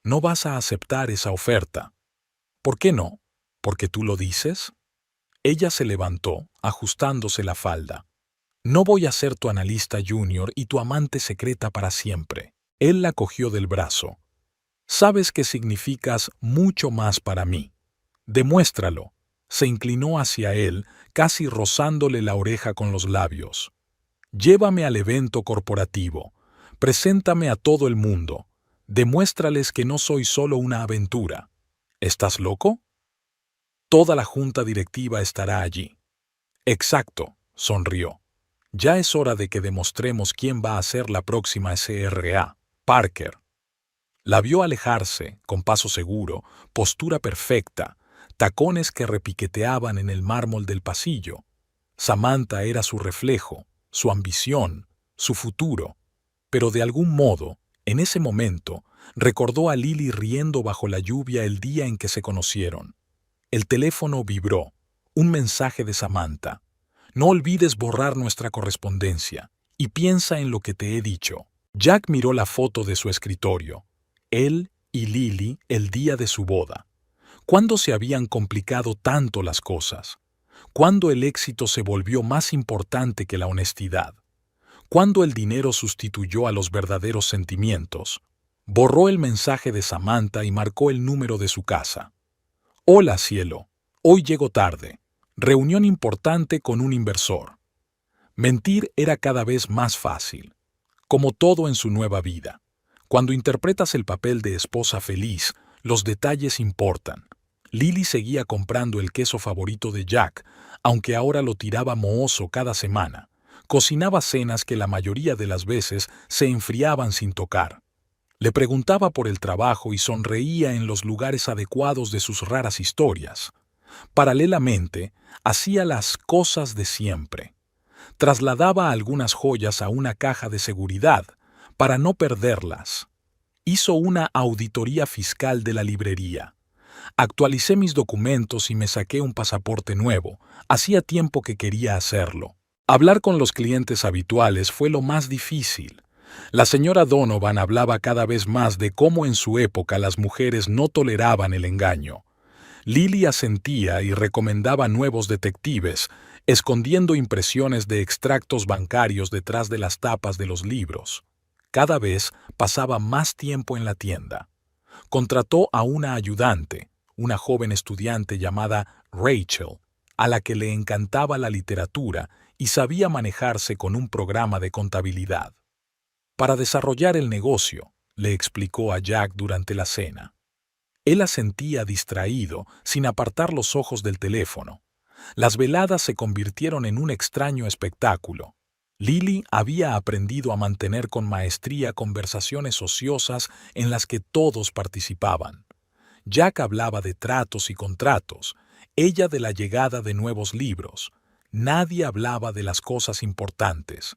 «No vas a aceptar esa oferta». «¿Por qué no? ¿Porque tú lo dices?» Ella se levantó, ajustándose la falda. No voy a ser tu analista junior y tu amante secreta para siempre. Él la cogió del brazo. Sabes que significas mucho más para mí. Demuéstralo. Se inclinó hacia él, casi rozándole la oreja con los labios. Llévame al evento corporativo. Preséntame a todo el mundo. Demuéstrales que no soy solo una aventura. ¿Estás loco? Toda la junta directiva estará allí. Exacto, sonrió. Ya es hora de que demostremos quién va a ser la próxima SRA. Parker. La vio alejarse, con paso seguro, postura perfecta, tacones que repiqueteaban en el mármol del pasillo. Samantha era su reflejo, su ambición, su futuro. Pero de algún modo, en ese momento, recordó a Lily riendo bajo la lluvia el día en que se conocieron. El teléfono vibró. Un mensaje de Samantha. No olvides borrar nuestra correspondencia y piensa en lo que te he dicho. Jack miró la foto de su escritorio. Él y Lily el día de su boda. ¿Cuándo se habían complicado tanto las cosas? ¿Cuándo el éxito se volvió más importante que la honestidad? ¿Cuándo el dinero sustituyó a los verdaderos sentimientos? Borró el mensaje de Samantha y marcó el número de su casa. Hola, cielo. Hoy llego tarde. Reunión importante con un inversor. Mentir era cada vez más fácil. Como todo en su nueva vida. Cuando interpretas el papel de esposa feliz, los detalles importan. Lily seguía comprando el queso favorito de Jack, aunque ahora lo tiraba mohoso cada semana. Cocinaba cenas que la mayoría de las veces se enfriaban sin tocar. Le preguntaba por el trabajo y sonreía en los lugares adecuados de sus raras historias. Paralelamente, hacía las cosas de siempre. Trasladaba algunas joyas a una caja de seguridad para no perderlas. Hizo una auditoría fiscal de la librería. Actualicé mis documentos y me saqué un pasaporte nuevo. Hacía tiempo que quería hacerlo. Hablar con los clientes habituales fue lo más difícil. La señora Donovan hablaba cada vez más de cómo en su época las mujeres no toleraban el engaño. Lily asentía y recomendaba nuevos detectives, escondiendo impresiones de extractos bancarios detrás de las tapas de los libros. Cada vez pasaba más tiempo en la tienda. Contrató a una ayudante, una joven estudiante llamada Rachel, a la que le encantaba la literatura y sabía manejarse con un programa de contabilidad. Para desarrollar el negocio, le explicó a Jack durante la cena. Él asentía distraído, sin apartar los ojos del teléfono. Las veladas se convirtieron en un extraño espectáculo. Lily había aprendido a mantener con maestría conversaciones ociosas en las que todos participaban. Jack hablaba de tratos y contratos, ella de la llegada de nuevos libros. Nadie hablaba de las cosas importantes.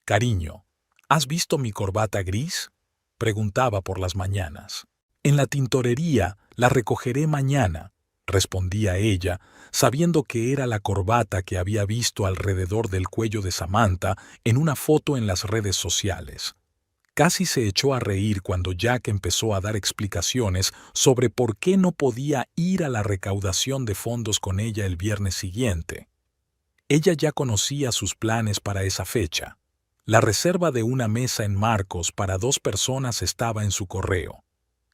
«Cariño, ¿has visto mi corbata gris?», preguntaba por las mañanas. «En la tintorería la recogeré mañana», respondía ella, sabiendo que era la corbata que había visto alrededor del cuello de Samantha en una foto en las redes sociales. Casi se echó a reír cuando Jack empezó a dar explicaciones sobre por qué no podía ir a la recaudación de fondos con ella el viernes siguiente. Ella ya conocía sus planes para esa fecha. La reserva de una mesa en Marcos para 2 personas estaba en su correo.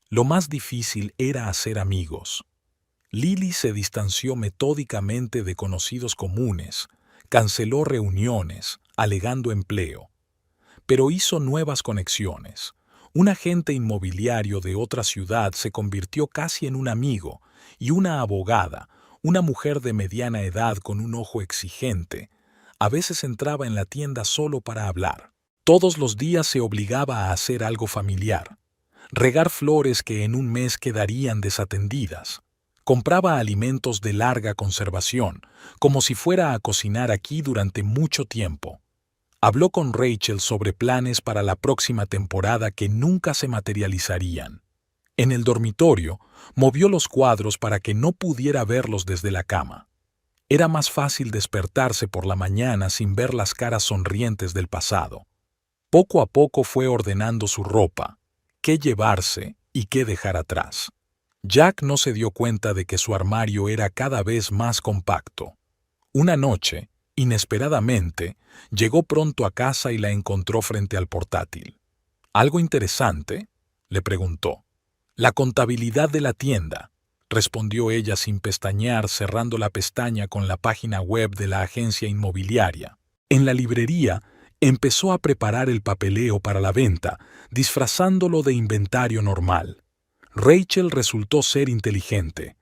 Lo más difícil era hacer amigos. Lily se distanció metódicamente de conocidos comunes, canceló reuniones, alegando empleo. Pero hizo nuevas conexiones. Un agente inmobiliario de otra ciudad se convirtió casi en un amigo, y una abogada, una mujer de mediana edad con un ojo exigente, a veces entraba en la tienda solo para hablar. Todos los días se obligaba a hacer algo familiar. Regar flores que en un mes quedarían desatendidas. Compraba alimentos de larga conservación, como si fuera a cocinar aquí durante mucho tiempo. Habló con Rachel sobre planes para la próxima temporada que nunca se materializarían. En el dormitorio, movió los cuadros para que no pudiera verlos desde la cama. Era más fácil despertarse por la mañana sin ver las caras sonrientes del pasado. Poco a poco fue ordenando su ropa, qué llevarse y qué dejar atrás. Jack no se dio cuenta de que su armario era cada vez más compacto. Una noche, Inesperadamente, llegó pronto a casa y la encontró frente al portátil. ¿Algo interesante?, le preguntó. La contabilidad de la tienda, respondió ella sin pestañear, cerrando la pestaña con la página web de la agencia inmobiliaria. En la librería, empezó a preparar el papeleo para la venta, disfrazándolo de inventario normal. Rachel resultó ser inteligente.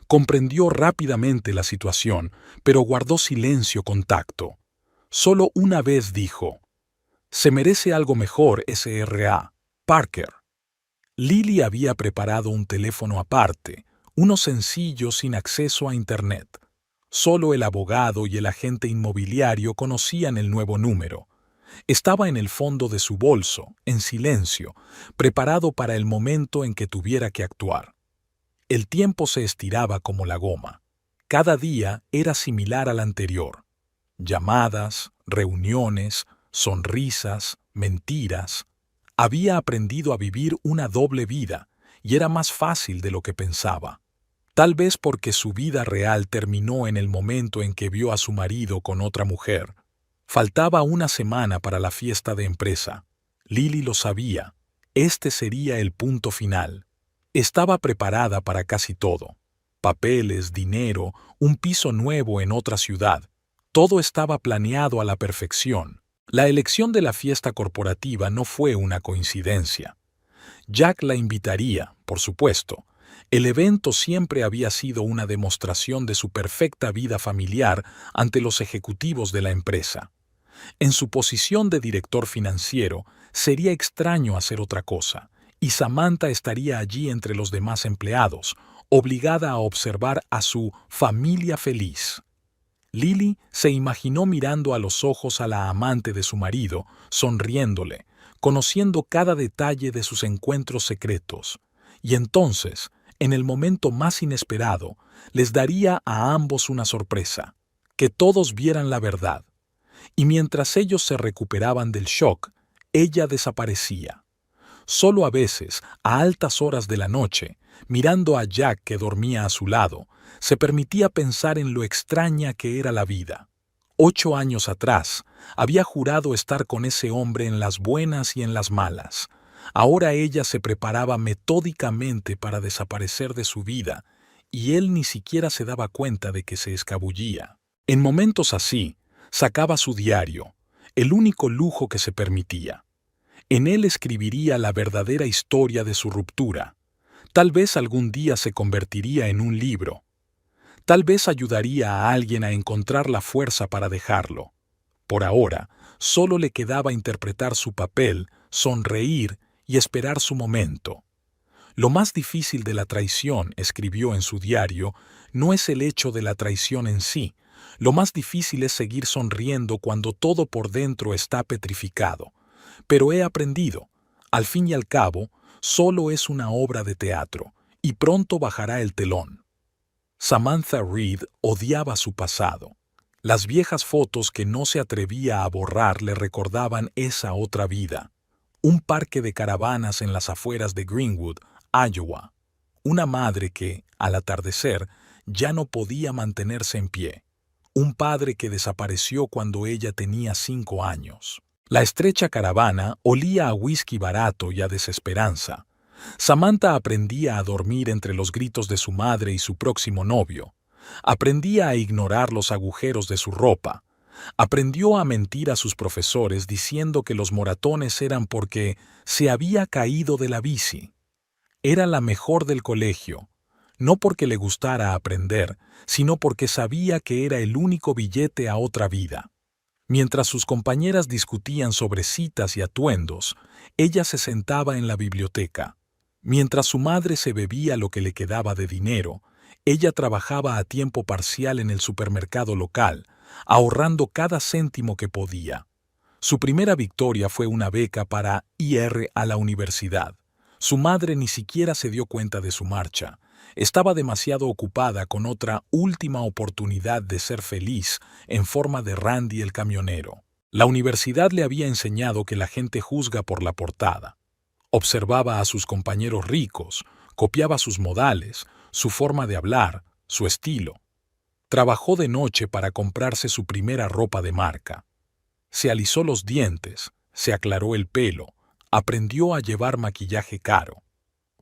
Comprendió rápidamente la situación, pero guardó silencio con tacto. Solo una vez dijo: «Se merece algo mejor, Sra. Parker». Lily había preparado un teléfono aparte, uno sencillo sin acceso a Internet. Solo el abogado y el agente inmobiliario conocían el nuevo número. Estaba en el fondo de su bolso, en silencio, preparado para el momento en que tuviera que actuar. El tiempo se estiraba como la goma. Cada día era similar al anterior. Llamadas, reuniones, sonrisas, mentiras. Había aprendido a vivir una doble vida, y era más fácil de lo que pensaba. Tal vez porque su vida real terminó en el momento en que vio a su marido con otra mujer. Faltaba una semana para la fiesta de empresa. Lily lo sabía. Este sería el punto final. Estaba preparada para casi todo. Papeles, dinero, un piso nuevo en otra ciudad. Todo estaba planeado a la perfección. La elección de la fiesta corporativa no fue una coincidencia. Jack la invitaría, por supuesto. El evento siempre había sido una demostración de su perfecta vida familiar ante los ejecutivos de la empresa. En su posición de director financiero, sería extraño hacer otra cosa, y Samantha estaría allí entre los demás empleados, obligada a observar a su familia feliz. Lily se imaginó mirando a los ojos a la amante de su marido, sonriéndole, conociendo cada detalle de sus encuentros secretos. Y entonces, en el momento más inesperado, les daría a ambos una sorpresa, que todos vieran la verdad. Y mientras ellos se recuperaban del shock, ella desaparecía. Solo a veces, a altas horas de la noche, mirando a Jack que dormía a su lado, se permitía pensar en lo extraña que era la vida. 8 años atrás, había jurado estar con ese hombre en las buenas y en las malas. Ahora ella se preparaba metódicamente para desaparecer de su vida, y él ni siquiera se daba cuenta de que se escabullía. En momentos así, sacaba su diario, el único lujo que se permitía. En él escribiría la verdadera historia de su ruptura. Tal vez algún día se convertiría en un libro. Tal vez ayudaría a alguien a encontrar la fuerza para dejarlo. Por ahora, solo le quedaba interpretar su papel, sonreír y esperar su momento. Lo más difícil de la traición, escribió en su diario, no es el hecho de la traición en sí. Lo más difícil es seguir sonriendo cuando todo por dentro está petrificado. Pero he aprendido, al fin y al cabo, solo es una obra de teatro, y pronto bajará el telón. Samantha Reed odiaba su pasado. Las viejas fotos que no se atrevía a borrar le recordaban esa otra vida. Un parque de caravanas en las afueras de Greenwood, Iowa. Una madre que, al atardecer, ya no podía mantenerse en pie. Un padre que desapareció cuando ella tenía 5 años. La estrecha caravana olía a whisky barato y a desesperanza. Samantha aprendía a dormir entre los gritos de su madre y su próximo novio. Aprendía a ignorar los agujeros de su ropa. Aprendió a mentir a sus profesores diciendo que los moratones eran porque se había caído de la bici. Era la mejor del colegio, no porque le gustara aprender, sino porque sabía que era el único billete a otra vida. Mientras sus compañeras discutían sobre citas y atuendos, ella se sentaba en la biblioteca. Mientras su madre se bebía lo que le quedaba de dinero, ella trabajaba a tiempo parcial en el supermercado local, ahorrando cada céntimo que podía. Su primera victoria fue una beca para ir a la universidad. Su madre ni siquiera se dio cuenta de su marcha. Estaba demasiado ocupada con otra última oportunidad de ser feliz en forma de Randy el camionero. La universidad le había enseñado que la gente juzga por la portada. Observaba a sus compañeros ricos, copiaba sus modales, su forma de hablar, su estilo. Trabajó de noche para comprarse su primera ropa de marca. Se alisó los dientes, se aclaró el pelo, aprendió a llevar maquillaje caro.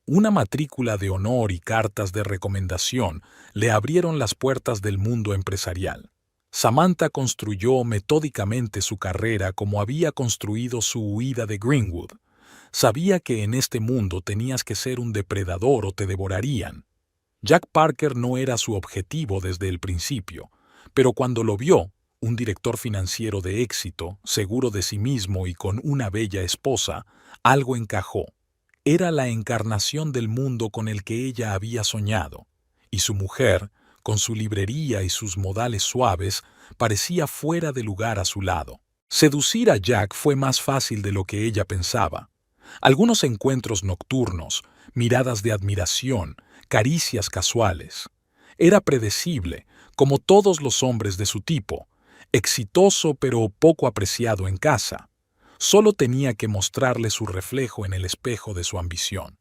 Una matrícula de honor y cartas de recomendación le abrieron las puertas del mundo empresarial. Samantha construyó metódicamente su carrera como había construido su huida de Greenwood. Sabía que en este mundo tenías que ser un depredador o te devorarían. Jack Parker no era su objetivo desde el principio, pero cuando lo vio, un director financiero de éxito, seguro de sí mismo y con una bella esposa, algo encajó. Era la encarnación del mundo con el que ella había soñado, y su mujer, con su librería y sus modales suaves, parecía fuera de lugar a su lado. Seducir a Jack fue más fácil de lo que ella pensaba. Algunos encuentros nocturnos, miradas de admiración, caricias casuales. Era predecible, como todos los hombres de su tipo, exitoso pero poco apreciado en casa. Solo tenía que mostrarle su reflejo en el espejo de su ambición.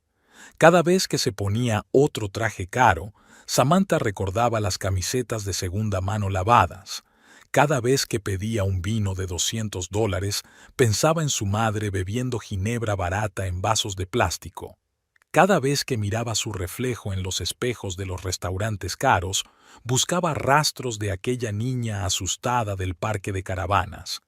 Cada vez que se ponía otro traje caro, Samantha recordaba las camisetas de segunda mano lavadas. Cada vez que pedía un vino de $200, pensaba en su madre bebiendo ginebra barata en vasos de plástico. Cada vez que miraba su reflejo en los espejos de los restaurantes caros, buscaba rastros de aquella niña asustada del parque de caravanas.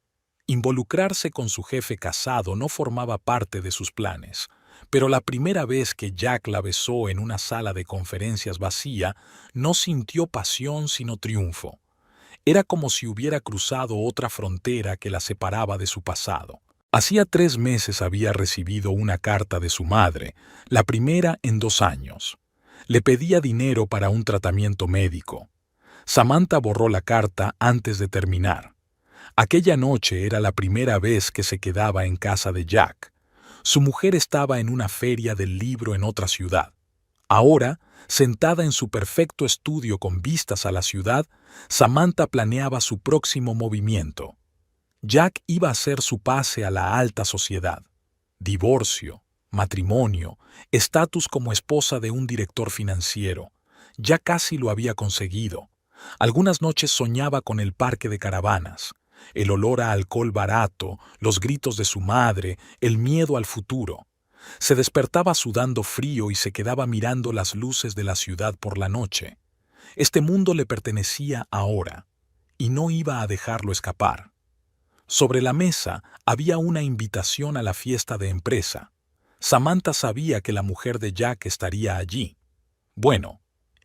Involucrarse con su jefe casado no formaba parte de sus planes, pero la primera vez que Jack la besó en una sala de conferencias vacía, no sintió pasión sino triunfo. Era como si hubiera cruzado otra frontera que la separaba de su pasado. Hacía 3 meses había recibido una carta de su madre, la primera en 2 años. Le pedía dinero para un tratamiento médico. Samantha borró la carta antes de terminar. Aquella noche era la primera vez que se quedaba en casa de Jack. Su mujer estaba en una feria del libro en otra ciudad. Ahora, sentada en su perfecto estudio con vistas a la ciudad, Samantha planeaba su próximo movimiento. Jack iba a hacer su pase a la alta sociedad. Divorcio, matrimonio, estatus como esposa de un director financiero. Ya casi lo había conseguido. Algunas noches soñaba con el parque de caravanas, el olor a alcohol barato, los gritos de su madre, el miedo al futuro. Se despertaba sudando frío y se quedaba mirando las luces de la ciudad por la noche. Este mundo le pertenecía ahora, y no iba a dejarlo escapar. Sobre la mesa había una invitación a la fiesta de empresa. Samantha sabía que la mujer de Jack estaría allí. Bueno,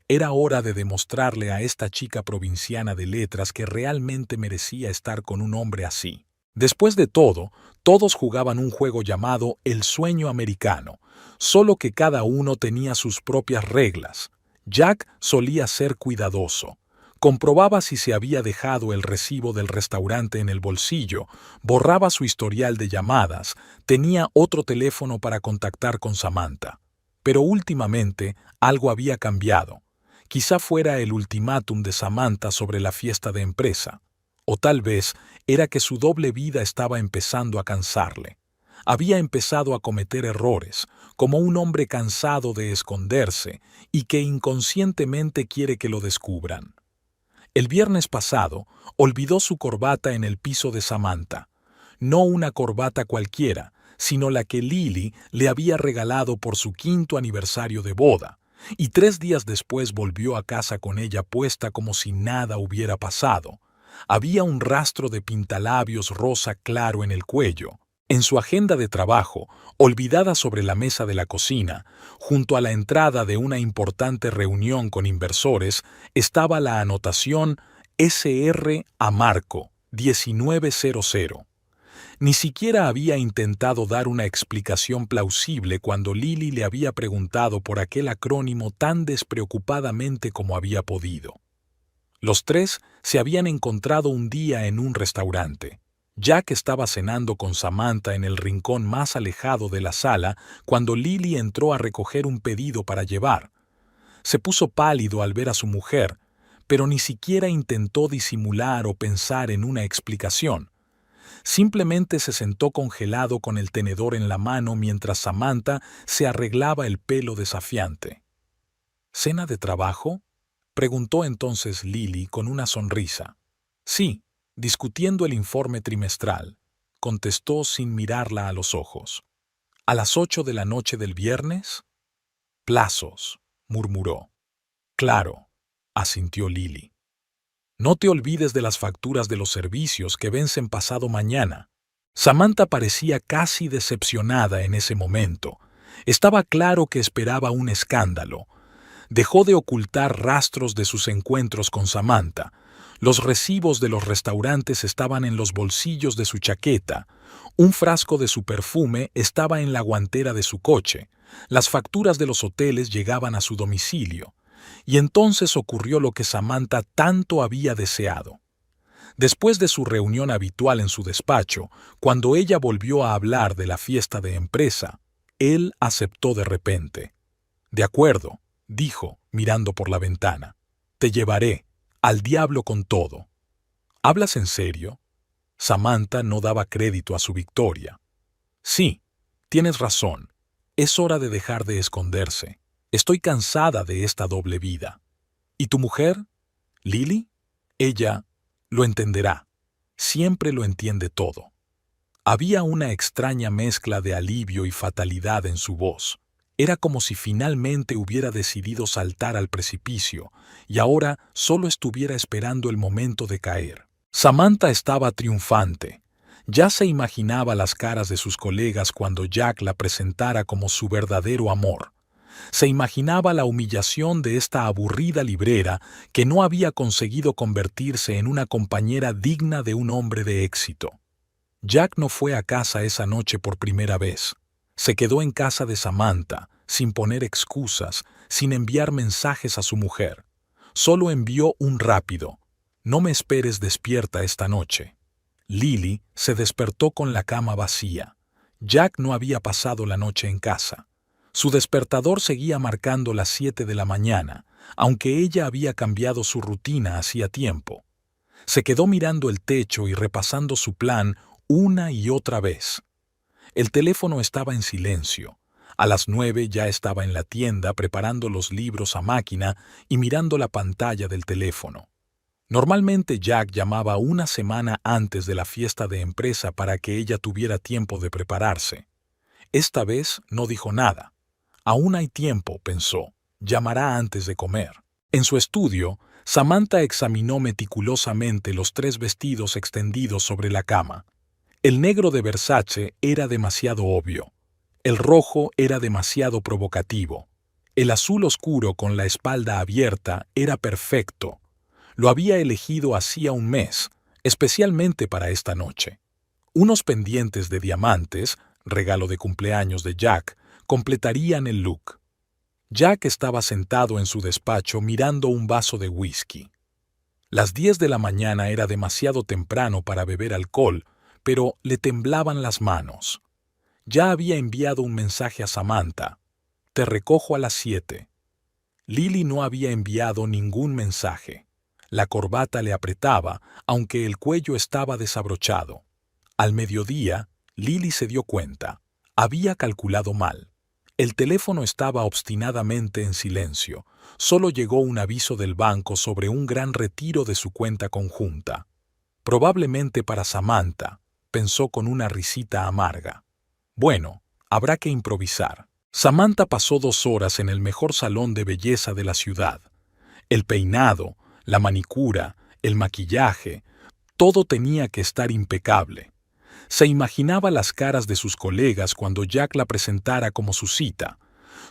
era hora de demostrarle a esta chica provinciana de letras que realmente merecía estar con un hombre así. Después de todo, todos jugaban un juego llamado El Sueño Americano, solo que cada uno tenía sus propias reglas. Jack solía ser cuidadoso. Comprobaba si se había dejado el recibo del restaurante en el bolsillo, borraba su historial de llamadas, tenía otro teléfono para contactar con Samantha. Pero últimamente algo había cambiado. Quizá fuera el ultimátum de Samantha sobre la fiesta de empresa. O tal vez era que su doble vida estaba empezando a cansarle. Había empezado a cometer errores, como un hombre cansado de esconderse y que inconscientemente quiere que lo descubran. El viernes pasado, olvidó su corbata en el piso de Samantha. No una corbata cualquiera, sino la que Lily le había regalado por su 5º aniversario de boda, y 3 días después volvió a casa con ella puesta como si nada hubiera pasado. Había un rastro de pintalabios rosa claro en el cuello. En su agenda de trabajo, olvidada sobre la mesa de la cocina, junto a la entrada de una importante reunión con inversores, estaba la anotación SR a Marco 1900. Ni siquiera había intentado dar una explicación plausible cuando Lily le había preguntado por aquel acrónimo tan despreocupadamente como había podido. Los 3 se habían encontrado un día en un restaurante. Jack estaba cenando con Samantha en el rincón más alejado de la sala cuando Lily entró a recoger un pedido para llevar. Se puso pálido al ver a su mujer, pero ni siquiera intentó disimular o pensar en una explicación. Simplemente se sentó congelado con el tenedor en la mano mientras Samantha se arreglaba el pelo desafiante. ¿Cena de trabajo? Preguntó entonces Lily con una sonrisa. Sí, discutiendo el informe trimestral, contestó sin mirarla a los ojos. ¿A las 8 de la noche del viernes? Plazos, murmuró. Claro, asintió Lily. No te olvides de las facturas de los servicios que vencen pasado mañana. Samantha parecía casi decepcionada en ese momento. Estaba claro que esperaba un escándalo. Dejó de ocultar rastros de sus encuentros con Samantha. Los recibos de los restaurantes estaban en los bolsillos de su chaqueta. Un frasco de su perfume estaba en la guantera de su coche. Las facturas de los hoteles llegaban a su domicilio. Y entonces ocurrió lo que Samantha tanto había deseado. Después de su reunión habitual en su despacho, cuando ella volvió a hablar de la fiesta de empresa, él aceptó de repente. «De acuerdo», dijo, mirando por la ventana. «Te llevaré. Al diablo con todo». «¿Hablas en serio?» Samantha no daba crédito a su victoria. «Sí, tienes razón. Es hora de dejar de esconderse. Estoy cansada de esta doble vida». «¿Y tu mujer? ¿Lily?» «Ella lo entenderá. Siempre lo entiende todo». Había una extraña mezcla de alivio y fatalidad en su voz. Era como si finalmente hubiera decidido saltar al precipicio y ahora solo estuviera esperando el momento de caer. Samantha estaba triunfante. Ya se imaginaba las caras de sus colegas cuando Jack la presentara como su verdadero amor. Se imaginaba la humillación de esta aburrida librera que no había conseguido convertirse en una compañera digna de un hombre de éxito. Jack no fue a casa esa noche por primera vez. Se quedó en casa de Samantha, sin poner excusas, sin enviar mensajes a su mujer. Solo envió un rápido: «No me esperes despierta esta noche». Lily se despertó con la cama vacía. Jack no había pasado la noche en casa. Su despertador seguía marcando las 7 de la mañana, aunque ella había cambiado su rutina hacía tiempo. Se quedó mirando el techo y repasando su plan una y otra vez. El teléfono estaba en silencio. A las 9 ya estaba en la tienda preparando los libros a máquina y mirando la pantalla del teléfono. Normalmente Jack llamaba una semana antes de la fiesta de empresa para que ella tuviera tiempo de prepararse. Esta vez no dijo nada. Aún hay tiempo, pensó. Llamará antes de comer. En su estudio, Samantha examinó meticulosamente los 3 vestidos extendidos sobre la cama. El negro de Versace era demasiado obvio. El rojo era demasiado provocativo. El azul oscuro con la espalda abierta era perfecto. Lo había elegido hacía un mes, especialmente para esta noche. Unos pendientes de diamantes, regalo de cumpleaños de Jack, completarían el look. Jack estaba sentado en su despacho mirando un vaso de whisky. Las 10 de la mañana era demasiado temprano para beber alcohol, pero le temblaban las manos. Ya había enviado un mensaje a Samantha: «Te recojo a las 7». Lily no había enviado ningún mensaje. La corbata le apretaba, aunque el cuello estaba desabrochado. Al mediodía, Lily se dio cuenta. Había calculado mal. El teléfono estaba obstinadamente en silencio. Solo llegó un aviso del banco sobre un gran retiro de su cuenta conjunta. Probablemente para Samantha, pensó con una risita amarga. Bueno, habrá que improvisar. Samantha pasó 2 horas en el mejor salón de belleza de la ciudad. El peinado, la manicura, el maquillaje, todo tenía que estar impecable. Se imaginaba las caras de sus colegas cuando Jack la presentara como su cita.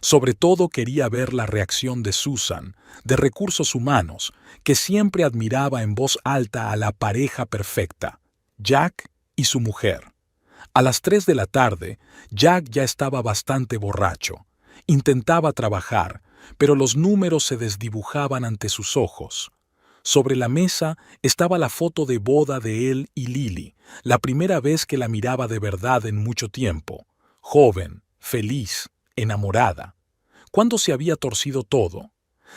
Sobre todo quería ver la reacción de Susan, de Recursos Humanos, que siempre admiraba en voz alta a la pareja perfecta, Jack y su mujer. A las 3 de la tarde, Jack ya estaba bastante borracho. Intentaba trabajar, pero los números se desdibujaban ante sus ojos. Sobre la mesa estaba la foto de boda de él y Lily, la primera vez que la miraba de verdad en mucho tiempo. Joven, feliz, enamorada. ¿Cuándo se había torcido todo?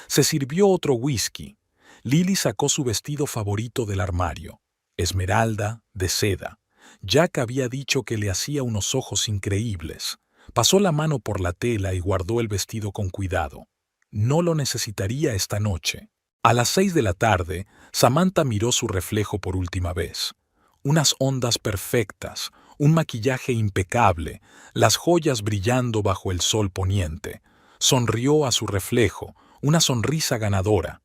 Se sirvió otro whisky. Lily sacó su vestido favorito del armario, esmeralda, de seda. Jack había dicho que le hacía unos ojos increíbles. Pasó la mano por la tela y guardó el vestido con cuidado. No lo necesitaría esta noche. A las 6 de la tarde, Samantha miró su reflejo por última vez. Unas ondas perfectas, un maquillaje impecable, las joyas brillando bajo el sol poniente. Sonrió a su reflejo, una sonrisa ganadora.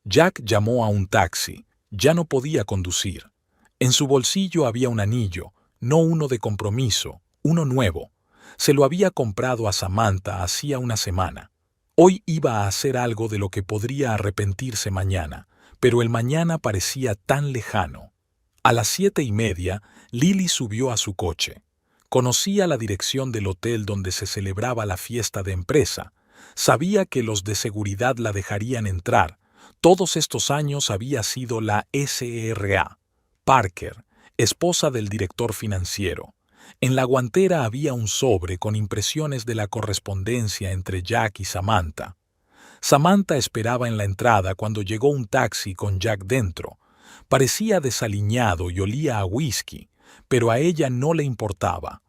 Jack llamó a un taxi. Ya no podía conducir. En su bolsillo había un anillo, no uno de compromiso, uno nuevo. Se lo había comprado a Samantha hacía una semana. Hoy iba a hacer algo de lo que podría arrepentirse mañana, pero el mañana parecía tan lejano. A las 7:30, Lily subió a su coche. Conocía la dirección del hotel donde se celebraba la fiesta de empresa. Sabía que los de seguridad la dejarían entrar. Todos estos años había sido la SRA. Parker, esposa del director financiero. En la guantera había un sobre con impresiones de la correspondencia entre Jack y Samantha. Samantha esperaba en la entrada cuando llegó un taxi con Jack dentro. Parecía desaliñado y olía a whisky, pero a ella no le importaba.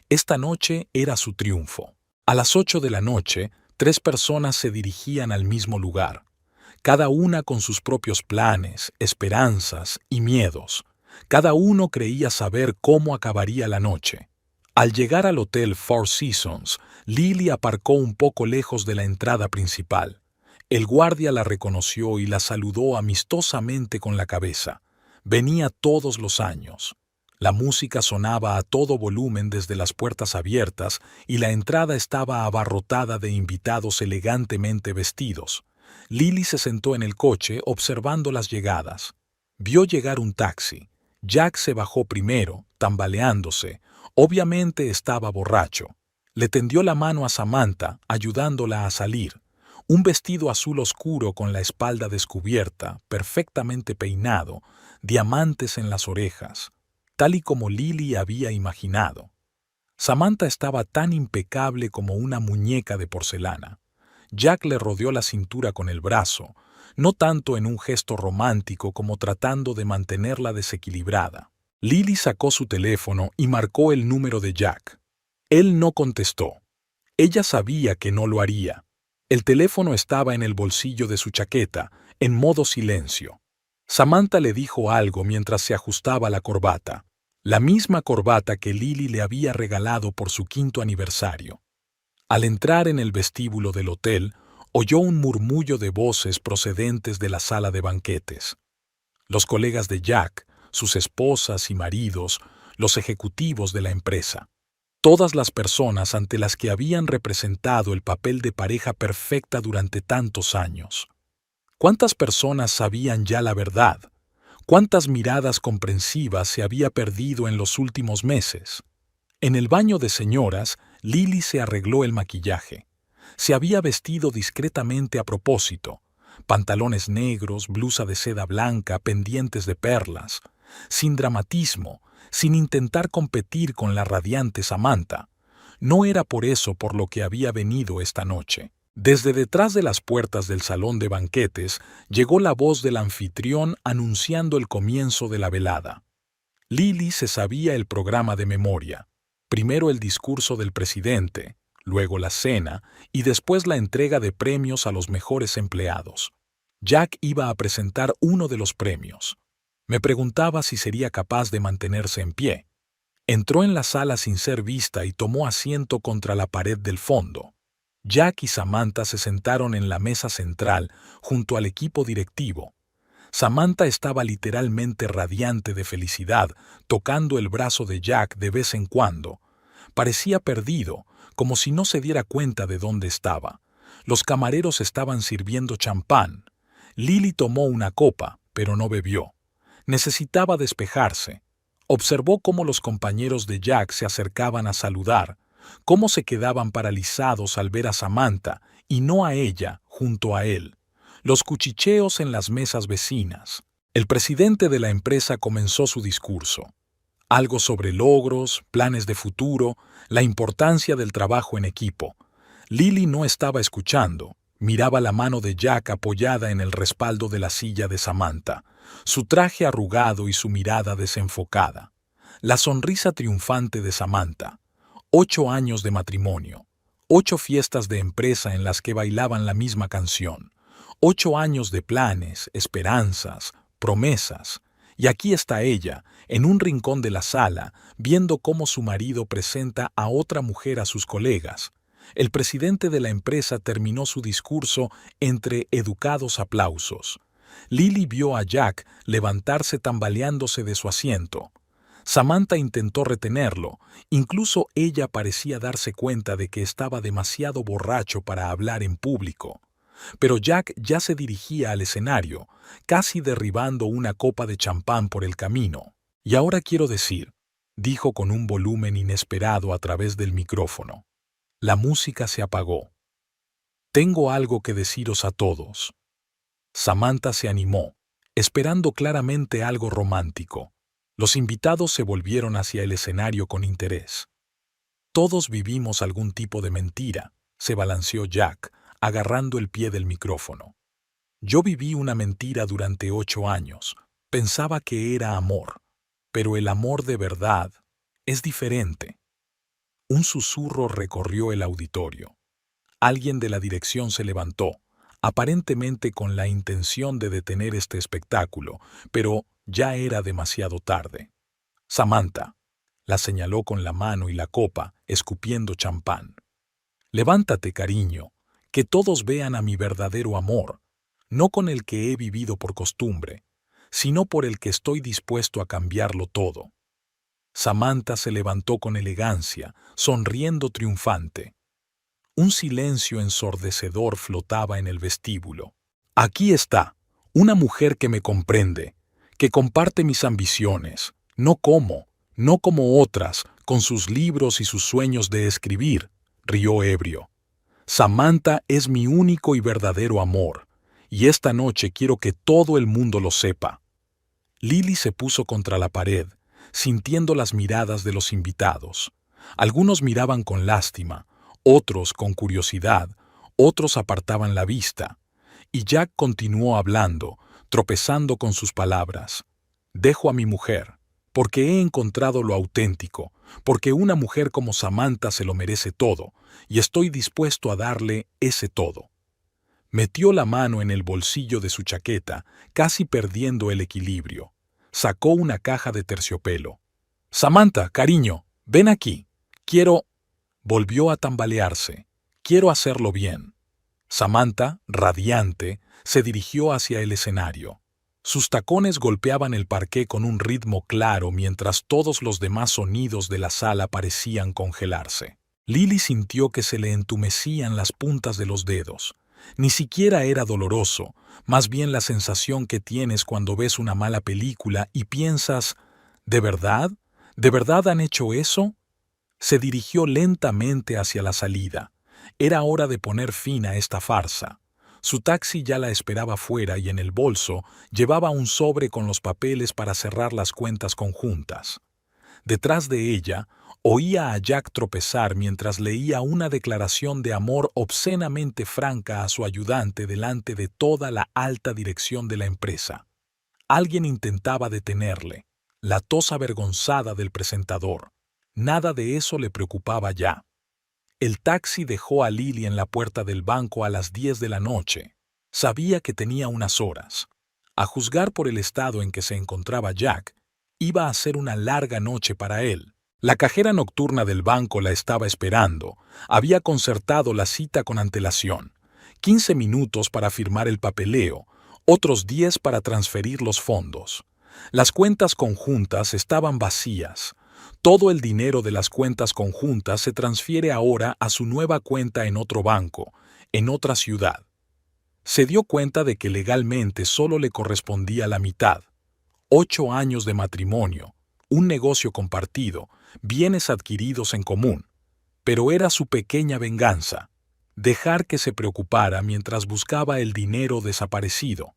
Esta noche era su triunfo. A las 8 de la noche, 3 personas se dirigían al mismo lugar, cada una con sus propios planes, esperanzas y miedos. Cada uno creía saber cómo acabaría la noche. Al llegar al hotel Four Seasons, Lily aparcó un poco lejos de la entrada principal. El guardia la reconoció y la saludó amistosamente con la cabeza. Venía todos los años. La música sonaba a todo volumen desde las puertas abiertas y la entrada estaba abarrotada de invitados elegantemente vestidos. Lily se sentó en el coche observando las llegadas. Vio llegar un taxi. Jack se bajó primero, tambaleándose. Obviamente estaba borracho. Le tendió la mano a Samantha, ayudándola a salir. Un vestido azul oscuro con la espalda descubierta, perfectamente peinado, diamantes en las orejas, tal y como Lily había imaginado. Samantha estaba tan impecable como una muñeca de porcelana. Jack le rodeó la cintura con el brazo, no tanto en un gesto romántico como tratando de mantenerla desequilibrada. Lily sacó su teléfono y marcó el número de Jack. Él no contestó. Ella sabía que no lo haría. El teléfono estaba en el bolsillo de su chaqueta, en modo silencio. Samantha le dijo algo mientras se ajustaba la corbata, la misma corbata que Lily le había regalado por su 5º aniversario. Al entrar en el vestíbulo del hotel, oyó un murmullo de voces procedentes de la sala de banquetes. Los colegas de Jack, sus esposas y maridos, los ejecutivos de la empresa. Todas las personas ante las que habían representado el papel de pareja perfecta durante tantos años. ¿Cuántas personas sabían ya la verdad? ¿Cuántas miradas comprensivas se había perdido en los últimos meses? En el baño de señoras, Lily se arregló el maquillaje. Se había vestido discretamente a propósito. Pantalones negros, blusa de seda blanca, pendientes de perlas. Sin dramatismo, sin intentar competir con la radiante Samantha. No era por eso por lo que había venido esta noche. Desde detrás de las puertas del salón de banquetes llegó la voz del anfitrión anunciando el comienzo de la velada. Lily se sabía el programa de memoria. Primero el discurso del presidente, luego la cena y después la entrega de premios a los mejores empleados. Jack iba a presentar uno de los premios. Me preguntaba si sería capaz de mantenerse en pie. Entró en la sala sin ser vista y tomó asiento contra la pared del fondo. Jack y Samantha se sentaron en la mesa central junto al equipo directivo. Samantha estaba literalmente radiante de felicidad, tocando el brazo de Jack de vez en cuando. Parecía perdido, como si no se diera cuenta de dónde estaba. Los camareros estaban sirviendo champán. Lily tomó una copa, pero no bebió. Necesitaba despejarse. Observó cómo los compañeros de Jack se acercaban a saludar, cómo se quedaban paralizados al ver a Samantha y no a ella junto a él. Los cuchicheos en las mesas vecinas. El presidente de la empresa comenzó su discurso. Algo sobre logros, planes de futuro, la importancia del trabajo en equipo. Lily no estaba escuchando. Miraba la mano de Jack apoyada en el respaldo de la silla de Samantha, su traje arrugado y su mirada desenfocada. La sonrisa triunfante de Samantha. 8 años de matrimonio. 8 fiestas de empresa en las que bailaban la misma canción. 8 años de planes, esperanzas, promesas. Y aquí está ella, en un rincón de la sala, viendo cómo su marido presenta a otra mujer a sus colegas. El presidente de la empresa terminó su discurso entre educados aplausos. Lily vio a Jack levantarse tambaleándose de su asiento. Samantha intentó retenerlo, incluso ella parecía darse cuenta de que estaba demasiado borracho para hablar en público. Pero Jack ya se dirigía al escenario, casi derribando una copa de champán por el camino. Y ahora quiero decir, dijo con un volumen inesperado a través del micrófono. La música se apagó. Tengo algo que deciros a todos. Samantha se animó, esperando claramente algo romántico. Los invitados se volvieron hacia el escenario con interés. Todos vivimos algún tipo de mentira, se balanceó Jack, agarrando el pie del micrófono. Yo viví una mentira durante 8 años. Pensaba que era amor, pero el amor de verdad es diferente. Un susurro recorrió el auditorio. Alguien de la dirección se levantó, aparentemente con la intención de detener este espectáculo, pero ya era demasiado tarde. Samantha, la señaló con la mano y la copa, escupiendo champán. Levántate, cariño, que todos vean a mi verdadero amor, no con el que he vivido por costumbre, sino por el que estoy dispuesto a cambiarlo todo. Samantha se levantó con elegancia, sonriendo triunfante. Un silencio ensordecedor flotaba en el vestíbulo. Aquí está, una mujer que me comprende, que comparte mis ambiciones, no como otras, con sus libros y sus sueños de escribir, rió ebrio. Samantha es mi único y verdadero amor, y esta noche quiero que todo el mundo lo sepa. Lily se puso contra la pared, sintiendo las miradas de los invitados. Algunos miraban con lástima, otros con curiosidad, otros apartaban la vista. Y Jack continuó hablando, tropezando con sus palabras. Dejo a mi mujer, porque he encontrado lo auténtico, porque una mujer como Samantha se lo merece todo, y estoy dispuesto a darle ese todo. Metió la mano en el bolsillo de su chaqueta, casi perdiendo el equilibrio. Sacó una caja de terciopelo. Samantha, cariño, ven aquí. Quiero... Volvió a tambalearse. Quiero hacerlo bien. Samantha, radiante, se dirigió hacia el escenario. Sus tacones golpeaban el parqué con un ritmo claro mientras todos los demás sonidos de la sala parecían congelarse. Lily sintió que se le entumecían las puntas de los dedos. Ni siquiera era doloroso, más bien la sensación que tienes cuando ves una mala película y piensas, ¿de verdad? ¿De verdad han hecho eso? Se dirigió lentamente hacia la salida. Era hora de poner fin a esta farsa. Su taxi ya la esperaba fuera y en el bolso llevaba un sobre con los papeles para cerrar las cuentas conjuntas. Detrás de ella, oía a Jack tropezar mientras leía una declaración de amor obscenamente franca a su ayudante delante de toda la alta dirección de la empresa. Alguien intentaba detenerle. La tos avergonzada del presentador. Nada de eso le preocupaba ya. El taxi dejó a Lily en la puerta del banco a las 10 de la noche. Sabía que tenía unas horas. A juzgar por el estado en que se encontraba Jack, iba a ser una larga noche para él. La cajera nocturna del banco la estaba esperando. Había concertado la cita con antelación. 15 minutos para firmar el papeleo, otros 10 para transferir los fondos. Las cuentas conjuntas estaban vacías. Todo el dinero de las cuentas conjuntas se transfiere ahora a su nueva cuenta en otro banco, en otra ciudad. Se dio cuenta de que legalmente solo le correspondía la mitad. 8 años de matrimonio, un negocio compartido, bienes adquiridos en común. Pero era su pequeña venganza, dejar que se preocupara mientras buscaba el dinero desaparecido.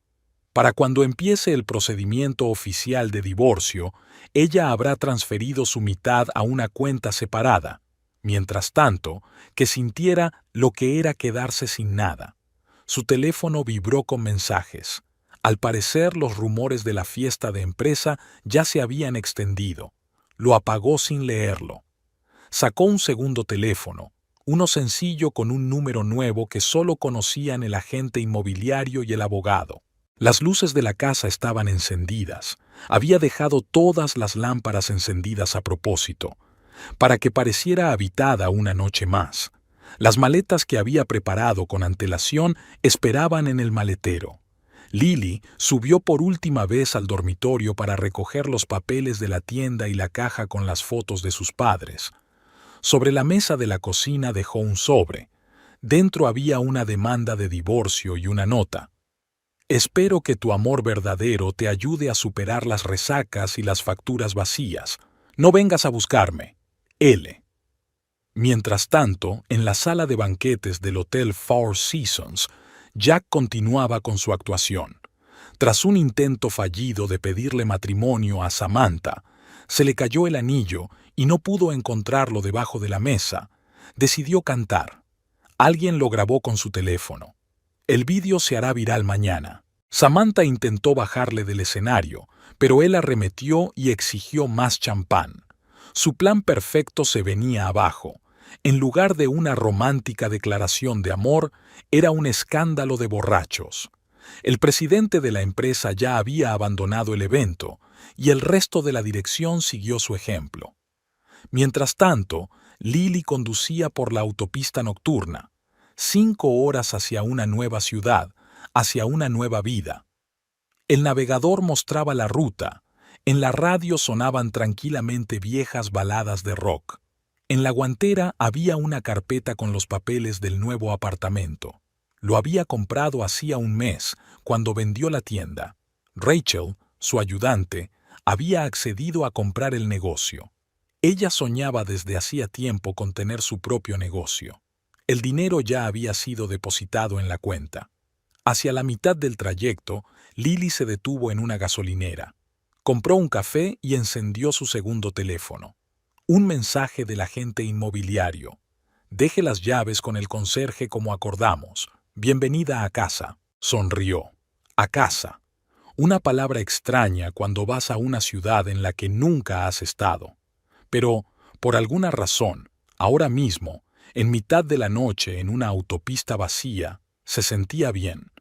Para cuando empiece el procedimiento oficial de divorcio, ella habrá transferido su mitad a una cuenta separada, mientras tanto, que sintiera lo que era quedarse sin nada. Su teléfono vibró con mensajes. Al parecer, los rumores de la fiesta de empresa ya se habían extendido. Lo apagó sin leerlo. Sacó un segundo teléfono, uno sencillo con un número nuevo que solo conocían el agente inmobiliario y el abogado. Las luces de la casa estaban encendidas. Había dejado todas las lámparas encendidas a propósito, para que pareciera habitada una noche más. Las maletas que había preparado con antelación esperaban en el maletero. Lily subió por última vez al dormitorio para recoger los papeles de la tienda y la caja con las fotos de sus padres. Sobre la mesa de la cocina dejó un sobre. Dentro había una demanda de divorcio y una nota. Espero que tu amor verdadero te ayude a superar las resacas y las facturas vacías. No vengas a buscarme. L. Mientras tanto, en la sala de banquetes del Hotel Four Seasons, Jack continuaba con su actuación. Tras un intento fallido de pedirle matrimonio a Samantha, se le cayó el anillo y no pudo encontrarlo debajo de la mesa. Decidió cantar. Alguien lo grabó con su teléfono. El vídeo se hará viral mañana. Samantha intentó bajarle del escenario, pero él arremetió y exigió más champán. Su plan perfecto se venía abajo. En lugar de una romántica declaración de amor, era un escándalo de borrachos. El presidente de la empresa ya había abandonado el evento, y el resto de la dirección siguió su ejemplo. Mientras tanto, Lily conducía por la autopista nocturna, 5 horas hacia una nueva ciudad, hacia una nueva vida. El navegador mostraba la ruta. En la radio sonaban tranquilamente viejas baladas de rock. En la guantera había una carpeta con los papeles del nuevo apartamento. Lo había comprado hacía un mes, cuando vendió la tienda. Rachel, su ayudante, había accedido a comprar el negocio. Ella soñaba desde hacía tiempo con tener su propio negocio. El dinero ya había sido depositado en la cuenta. Hacia la mitad del trayecto, Lily se detuvo en una gasolinera. Compró un café y encendió su segundo teléfono. Un mensaje del agente inmobiliario. Deje las llaves con el conserje como acordamos. Bienvenida a casa. Sonrió. A casa. Una palabra extraña cuando vas a una ciudad en la que nunca has estado. Pero, por alguna razón, ahora mismo, en mitad de la noche en una autopista vacía, se sentía bien,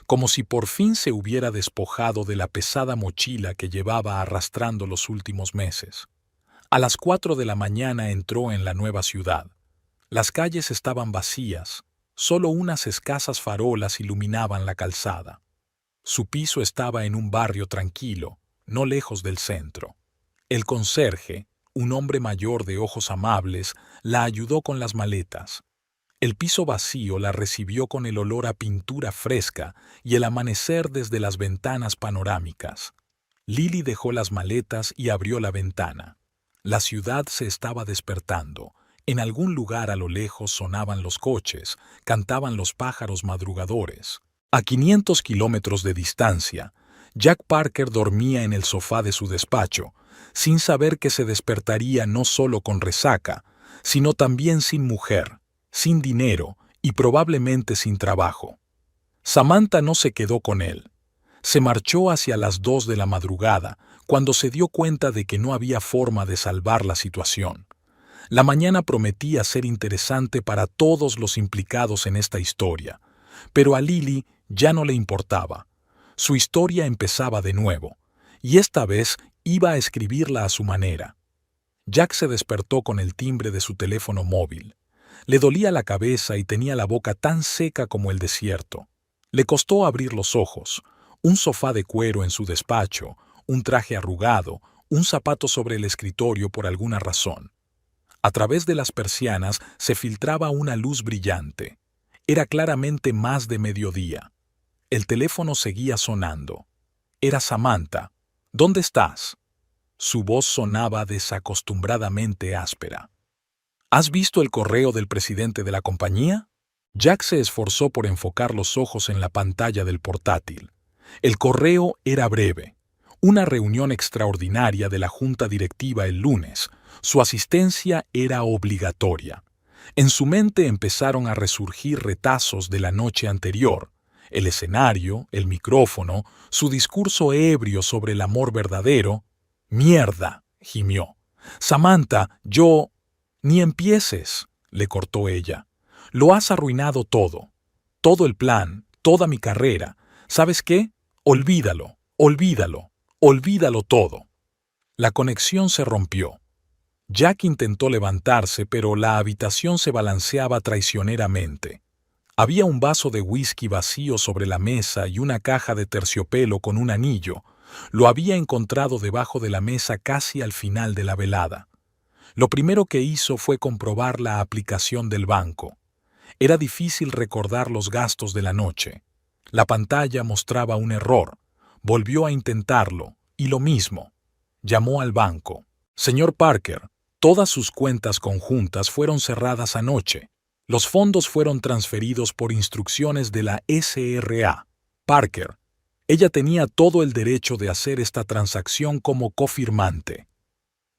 como si por fin se hubiera despojado de la pesada mochila que llevaba arrastrando los últimos meses. A las 4 de la mañana entró en la nueva ciudad. Las calles estaban vacías, solo unas escasas farolas iluminaban la calzada. Su piso estaba en un barrio tranquilo, no lejos del centro. El conserje, un hombre mayor de ojos amables, la ayudó con las maletas. El piso vacío la recibió con el olor a pintura fresca y el amanecer desde las ventanas panorámicas. Lily dejó las maletas y abrió la ventana. La ciudad se estaba despertando. En algún lugar a lo lejos sonaban los coches, cantaban los pájaros madrugadores. A 500 kilómetros de distancia, Jack Parker dormía en el sofá de su despacho, sin saber que se despertaría no solo con resaca, sino también sin mujer, sin dinero y probablemente sin trabajo. Samantha no se quedó con él. Se marchó hacia las 2 de la madrugada, cuando se dio cuenta de que no había forma de salvar la situación. La mañana prometía ser interesante para todos los implicados en esta historia, pero a Lily ya no le importaba. Su historia empezaba de nuevo, y esta vez iba a escribirla a su manera. Jack se despertó con el timbre de su teléfono móvil. Le dolía la cabeza y tenía la boca tan seca como el desierto. Le costó abrir los ojos. Un sofá de cuero en su despacho, un traje arrugado, un zapato sobre el escritorio por alguna razón. A través de las persianas se filtraba una luz brillante. Era claramente más de mediodía. El teléfono seguía sonando. Era Samantha. ¿Dónde estás? Su voz sonaba desacostumbradamente áspera. ¿Has visto el correo del presidente de la compañía? Jack se esforzó por enfocar los ojos en la pantalla del portátil. El correo era breve. Una reunión extraordinaria de la junta directiva el lunes. Su asistencia era obligatoria. En su mente empezaron a resurgir retazos de la noche anterior. El escenario, el micrófono, su discurso ebrio sobre el amor verdadero. «¡Mierda!», gimió. «Samantha, yo...» «Ni empieces», le cortó ella. Lo has arruinado todo. Todo el plan, toda mi carrera. ¿Sabes qué? Olvídalo, olvídalo, olvídalo todo. La conexión se rompió. Jack intentó levantarse, pero la habitación se balanceaba traicioneramente. Había un vaso de whisky vacío sobre la mesa y una caja de terciopelo con un anillo. Lo había encontrado debajo de la mesa casi al final de la velada. Lo primero que hizo fue comprobar la aplicación del banco. Era difícil recordar los gastos de la noche. La pantalla mostraba un error. Volvió a intentarlo, y lo mismo. Llamó al banco. Señor Parker, todas sus cuentas conjuntas fueron cerradas anoche. Los fondos fueron transferidos por instrucciones de la SRA. Parker, ella tenía todo el derecho de hacer esta transacción como cofirmante.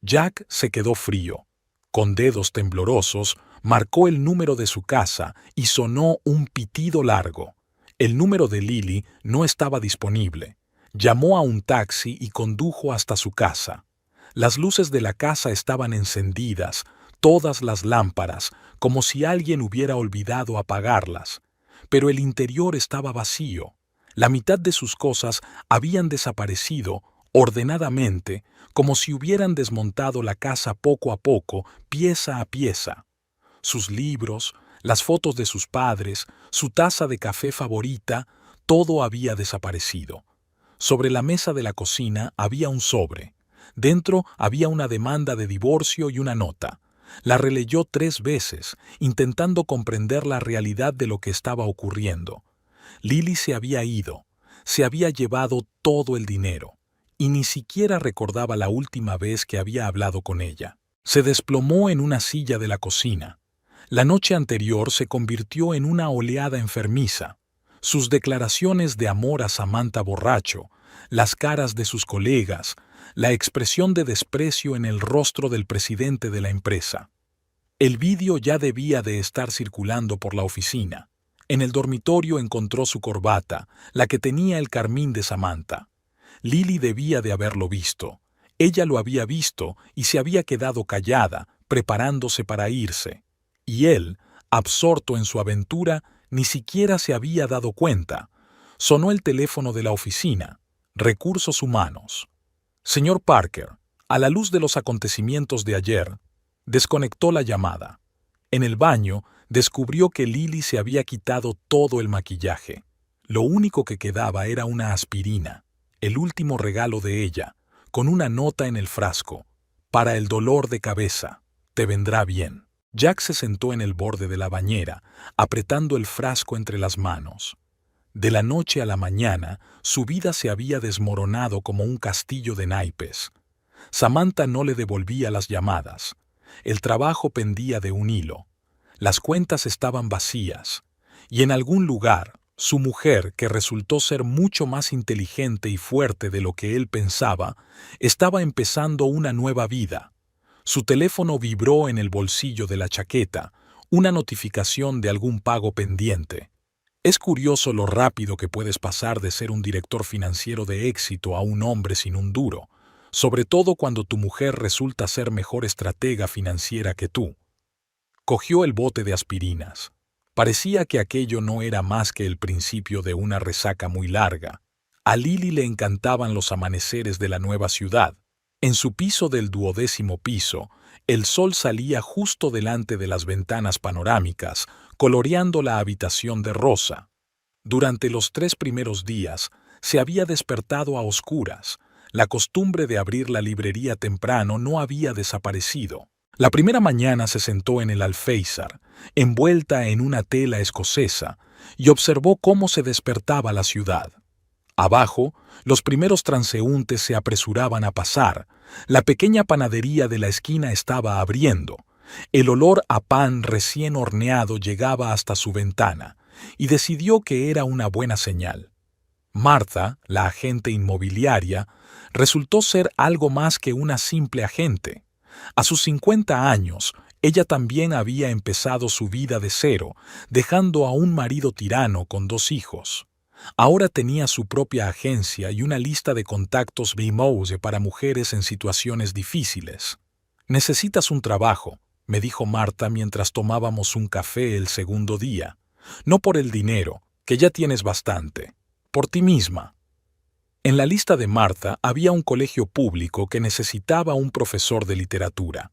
Jack se quedó frío. Con dedos temblorosos, marcó el número de su casa y sonó un pitido largo. El número de Lily no estaba disponible. Llamó a un taxi y condujo hasta su casa. Las luces de la casa estaban encendidas, todas las lámparas, como si alguien hubiera olvidado apagarlas. Pero el interior estaba vacío. La mitad de sus cosas habían desaparecido ordenadamente, como si hubieran desmontado la casa poco a poco, pieza a pieza. Sus libros, las fotos de sus padres, su taza de café favorita, todo había desaparecido. Sobre la mesa de la cocina había un sobre. Dentro había una demanda de divorcio y una nota. La releyó 3 veces, intentando comprender la realidad de lo que estaba ocurriendo. Lily se había ido, se había llevado todo el dinero, y ni siquiera recordaba la última vez que había hablado con ella. Se desplomó en una silla de la cocina. La noche anterior se convirtió en una oleada enfermiza. Sus declaraciones de amor a Samantha borracho, las caras de sus colegas, la expresión de desprecio en el rostro del presidente de la empresa. El vídeo ya debía de estar circulando por la oficina. En el dormitorio encontró su corbata, la que tenía el carmín de Samantha. Lily debía de haberlo visto. Ella lo había visto y se había quedado callada, preparándose para irse. Y él, absorto en su aventura, ni siquiera se había dado cuenta. Sonó el teléfono de la oficina. Recursos humanos. Señor Parker, a la luz de los acontecimientos de ayer, desconectó la llamada. En el baño, descubrió que Lily se había quitado todo el maquillaje. Lo único que quedaba era una aspirina, el último regalo de ella, con una nota en el frasco. Para el dolor de cabeza, te vendrá bien. Jack se sentó en el borde de la bañera, apretando el frasco entre las manos. De la noche a la mañana, su vida se había desmoronado como un castillo de naipes. Samantha no le devolvía las llamadas. El trabajo pendía de un hilo. Las cuentas estaban vacías. Y en algún lugar, su mujer, que resultó ser mucho más inteligente y fuerte de lo que él pensaba, estaba empezando una nueva vida. Su teléfono vibró en el bolsillo de la chaqueta, una notificación de algún pago pendiente. Es curioso lo rápido que puedes pasar de ser un director financiero de éxito a un hombre sin un duro, sobre todo cuando tu mujer resulta ser mejor estratega financiera que tú. Cogió el bote de aspirinas. Parecía que aquello no era más que el principio de una resaca muy larga. A Lily le encantaban los amaneceres de la nueva ciudad. En su piso del 12º piso, el sol salía justo delante de las ventanas panorámicas, coloreando la habitación de rosa. Durante los 3 primeros días, se había despertado a oscuras. La costumbre de abrir la librería temprano no había desaparecido. La primera mañana se sentó en el alféizar, envuelta en una tela escocesa, y observó cómo se despertaba la ciudad. Abajo, los primeros transeúntes se apresuraban a pasar. La pequeña panadería de la esquina estaba abriendo. El olor a pan recién horneado llegaba hasta su ventana, y decidió que era una buena señal. Martha, la agente inmobiliaria, resultó ser algo más que una simple agente. A sus 50 años, ella también había empezado su vida de cero, dejando a un marido tirano con 2 hijos. Ahora tenía su propia agencia y una lista de contactos BMOs para mujeres en situaciones difíciles. «Necesitas un trabajo», me dijo Marta mientras tomábamos un café el segundo día. No por el dinero, que ya tienes bastante. Por ti misma. En la lista de Marta había un colegio público que necesitaba un profesor de literatura.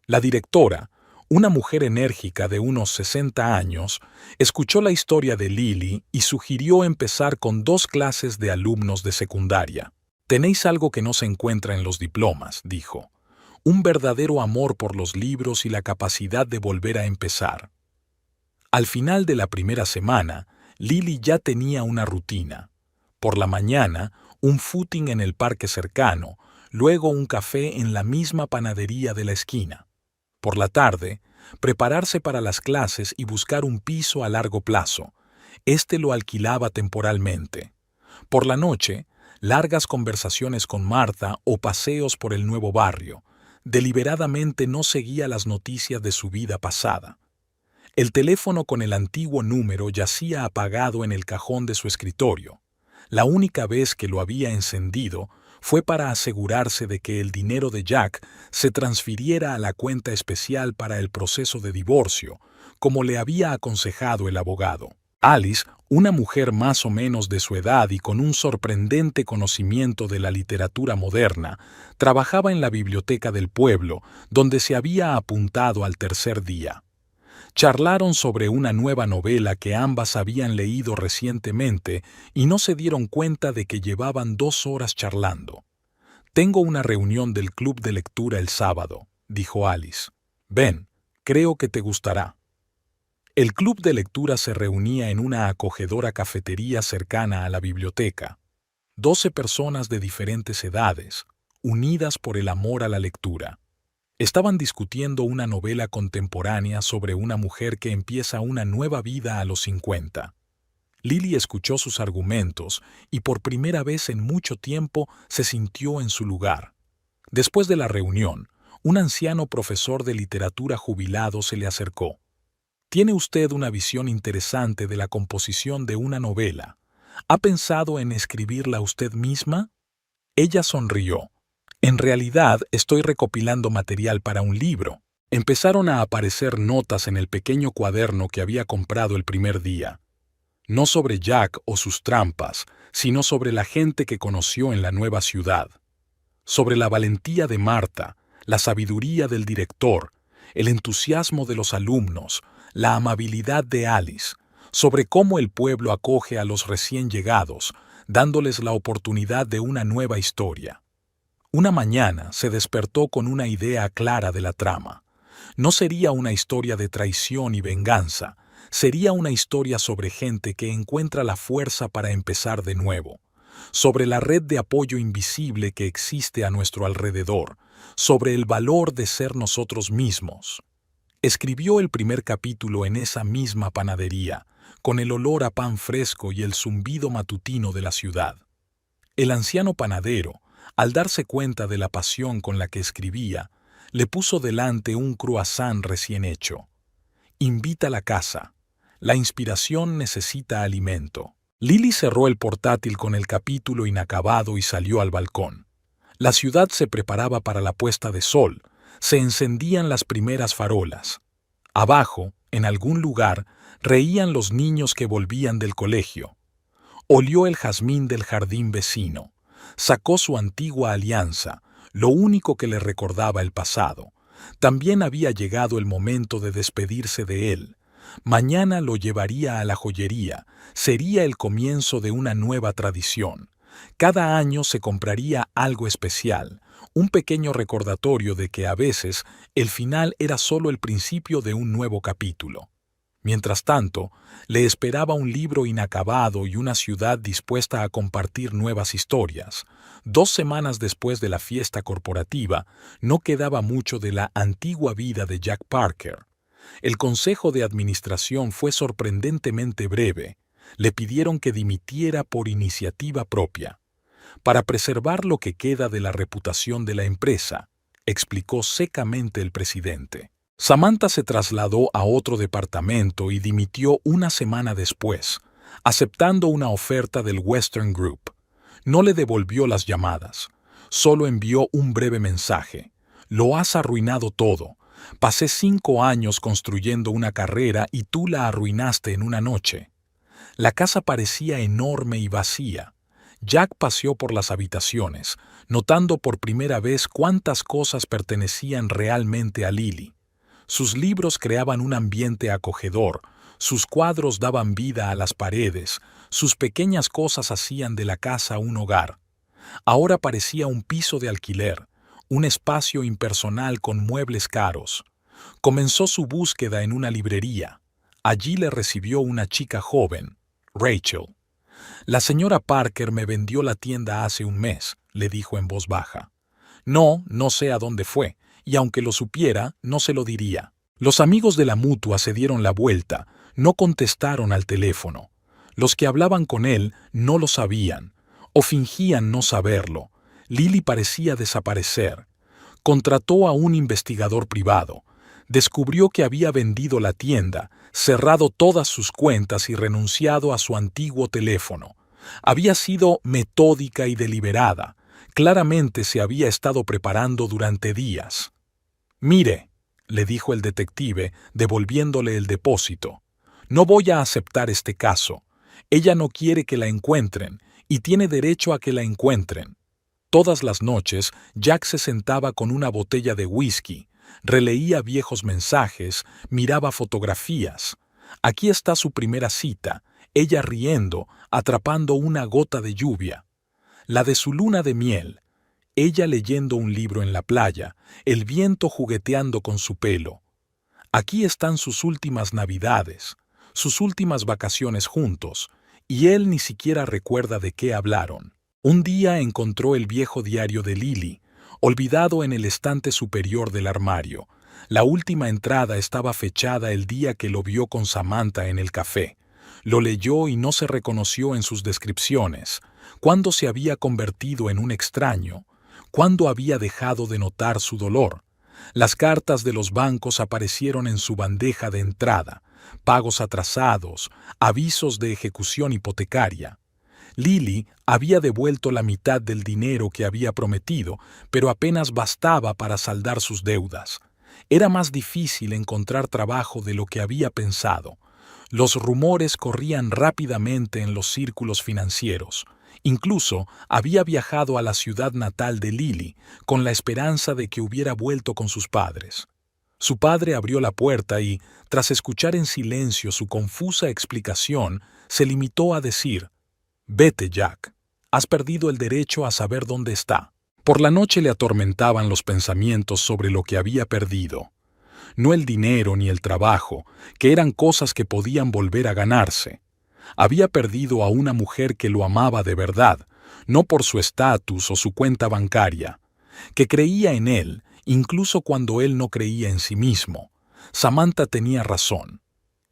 La directora, una mujer enérgica de unos 60 años, escuchó la historia de Lily y sugirió empezar con 2 clases de alumnos de secundaria. Tenéis algo que no se encuentra en los diplomas, dijo. Un verdadero amor por los libros y la capacidad de volver a empezar. Al final de la primera semana, Lily ya tenía una rutina. Por la mañana, un footing en el parque cercano, luego un café en la misma panadería de la esquina. Por la tarde, prepararse para las clases y buscar un piso a largo plazo. Este lo alquilaba temporalmente. Por la noche, largas conversaciones con Marta o paseos por el nuevo barrio. Deliberadamente no seguía las noticias de su vida pasada. El teléfono con el antiguo número yacía apagado en el cajón de su escritorio. La única vez que lo había encendido fue para asegurarse de que el dinero de Jack se transfiriera a la cuenta especial para el proceso de divorcio, como le había aconsejado el abogado. Alice, una mujer más o menos de su edad y con un sorprendente conocimiento de la literatura moderna, trabajaba en la biblioteca del pueblo, donde se había apuntado al tercer día. Charlaron sobre una nueva novela que ambas habían leído recientemente y no se dieron cuenta de que llevaban 2 horas charlando. «Tengo una reunión del club de lectura el sábado», dijo Alice. «Ven, creo que te gustará». El club de lectura se reunía en una acogedora cafetería cercana a la biblioteca. 12 personas de diferentes edades, unidas por el amor a la lectura. Estaban discutiendo una novela contemporánea sobre una mujer que empieza una nueva vida a los 50. Lily escuchó sus argumentos y por primera vez en mucho tiempo se sintió en su lugar. Después de la reunión, un anciano profesor de literatura jubilado se le acercó. «Tiene usted una visión interesante de la composición de una novela. ¿Ha pensado en escribirla usted misma?» Ella sonrió. «En realidad, estoy recopilando material para un libro». Empezaron a aparecer notas en el pequeño cuaderno que había comprado el primer día. No sobre Jack o sus trampas, sino sobre la gente que conoció en la nueva ciudad. Sobre la valentía de Marta, la sabiduría del director, el entusiasmo de los alumnos, la amabilidad de Alice, sobre cómo el pueblo acoge a los recién llegados, dándoles la oportunidad de una nueva historia. Una mañana se despertó con una idea clara de la trama. No sería una historia de traición y venganza, sería una historia sobre gente que encuentra la fuerza para empezar de nuevo, sobre la red de apoyo invisible que existe a nuestro alrededor, sobre el valor de ser nosotros mismos. Escribió el primer capítulo en esa misma panadería, con el olor a pan fresco y el zumbido matutino de la ciudad. El anciano panadero, al darse cuenta de la pasión con la que escribía, le puso delante un croissant recién hecho. «Invita a la casa. La inspiración necesita alimento». Lily cerró el portátil con el capítulo inacabado y salió al balcón. La ciudad se preparaba para la puesta de sol. Se encendían las primeras farolas. Abajo, en algún lugar, reían los niños que volvían del colegio. Olió el jazmín del jardín vecino. Sacó su antigua alianza, lo único que le recordaba el pasado. También había llegado el momento de despedirse de él. Mañana lo llevaría a la joyería. Sería el comienzo de una nueva tradición. Cada año se compraría algo especial, un pequeño recordatorio de que a veces el final era solo el principio de un nuevo capítulo. Mientras tanto, le esperaba un libro inacabado y una ciudad dispuesta a compartir nuevas historias. 2 semanas después de la fiesta corporativa, no quedaba mucho de la antigua vida de Jack Parker. El consejo de administración fue sorprendentemente breve. Le pidieron que dimitiera por iniciativa propia. «Para preservar lo que queda de la reputación de la empresa», explicó secamente el presidente. Samantha se trasladó a otro departamento y dimitió una semana después, aceptando una oferta del Western Group. No le devolvió las llamadas, solo envió un breve mensaje. «Lo has arruinado todo. Pasé 5 años construyendo una carrera y tú la arruinaste en una noche. La casa parecía enorme y vacía. Jack paseó por las habitaciones, notando por primera vez cuántas cosas pertenecían realmente a Lily. Sus libros creaban un ambiente acogedor, sus cuadros daban vida a las paredes, sus pequeñas cosas hacían de la casa un hogar. Ahora parecía un piso de alquiler, un espacio impersonal con muebles caros. Comenzó su búsqueda en una librería. Allí le recibió una chica joven, Rachel. «La señora Parker me vendió la tienda hace un mes», le dijo en voz baja. No sé a dónde fue, y aunque lo supiera, no se lo diría. Los amigos de la mutua se dieron la vuelta, no contestaron al teléfono. Los que hablaban con él no lo sabían, o fingían no saberlo. Lily parecía desaparecer. Contrató a un investigador privado. Descubrió que había vendido la tienda, cerrado todas sus cuentas y renunciado a su antiguo teléfono. Había sido metódica y deliberada. Claramente se había estado preparando durante días. «Mire», le dijo el detective, devolviéndole el depósito, «no voy a aceptar este caso. Ella no quiere que la encuentren, y tiene derecho a que la encuentren». Todas las noches, Jack se sentaba con una botella de whisky, releía viejos mensajes, miraba fotografías. Aquí está su primera cita, ella riendo, atrapando una gota de lluvia. La de su luna de miel, ella leyendo un libro en la playa, el viento jugueteando con su pelo. Aquí están sus últimas navidades, sus últimas vacaciones juntos, y él ni siquiera recuerda de qué hablaron. Un día encontró el viejo diario de Lily, olvidado en el estante superior del armario. La última entrada estaba fechada el día que lo vio con Samantha en el café. Lo leyó y no se reconoció en sus descripciones. ¿Cuándo se había convertido en un extraño? ¿Cuándo había dejado de notar su dolor? Las cartas de los bancos aparecieron en su bandeja de entrada, pagos atrasados, avisos de ejecución hipotecaria. Lily había devuelto la mitad del dinero que había prometido, pero apenas bastaba para saldar sus deudas. Era más difícil encontrar trabajo de lo que había pensado. Los rumores corrían rápidamente en los círculos financieros. Incluso había viajado a la ciudad natal de Lily con la esperanza de que hubiera vuelto con sus padres. Su padre abrió la puerta y, tras escuchar en silencio su confusa explicación, se limitó a decir: «Vete, Jack. Has perdido el derecho a saber dónde está». Por la noche le atormentaban los pensamientos sobre lo que había perdido. No el dinero ni el trabajo, que eran cosas que podían volver a ganarse. Había perdido a una mujer que lo amaba de verdad, no por su estatus o su cuenta bancaria, que creía en él, incluso cuando él no creía en sí mismo. Samantha tenía razón.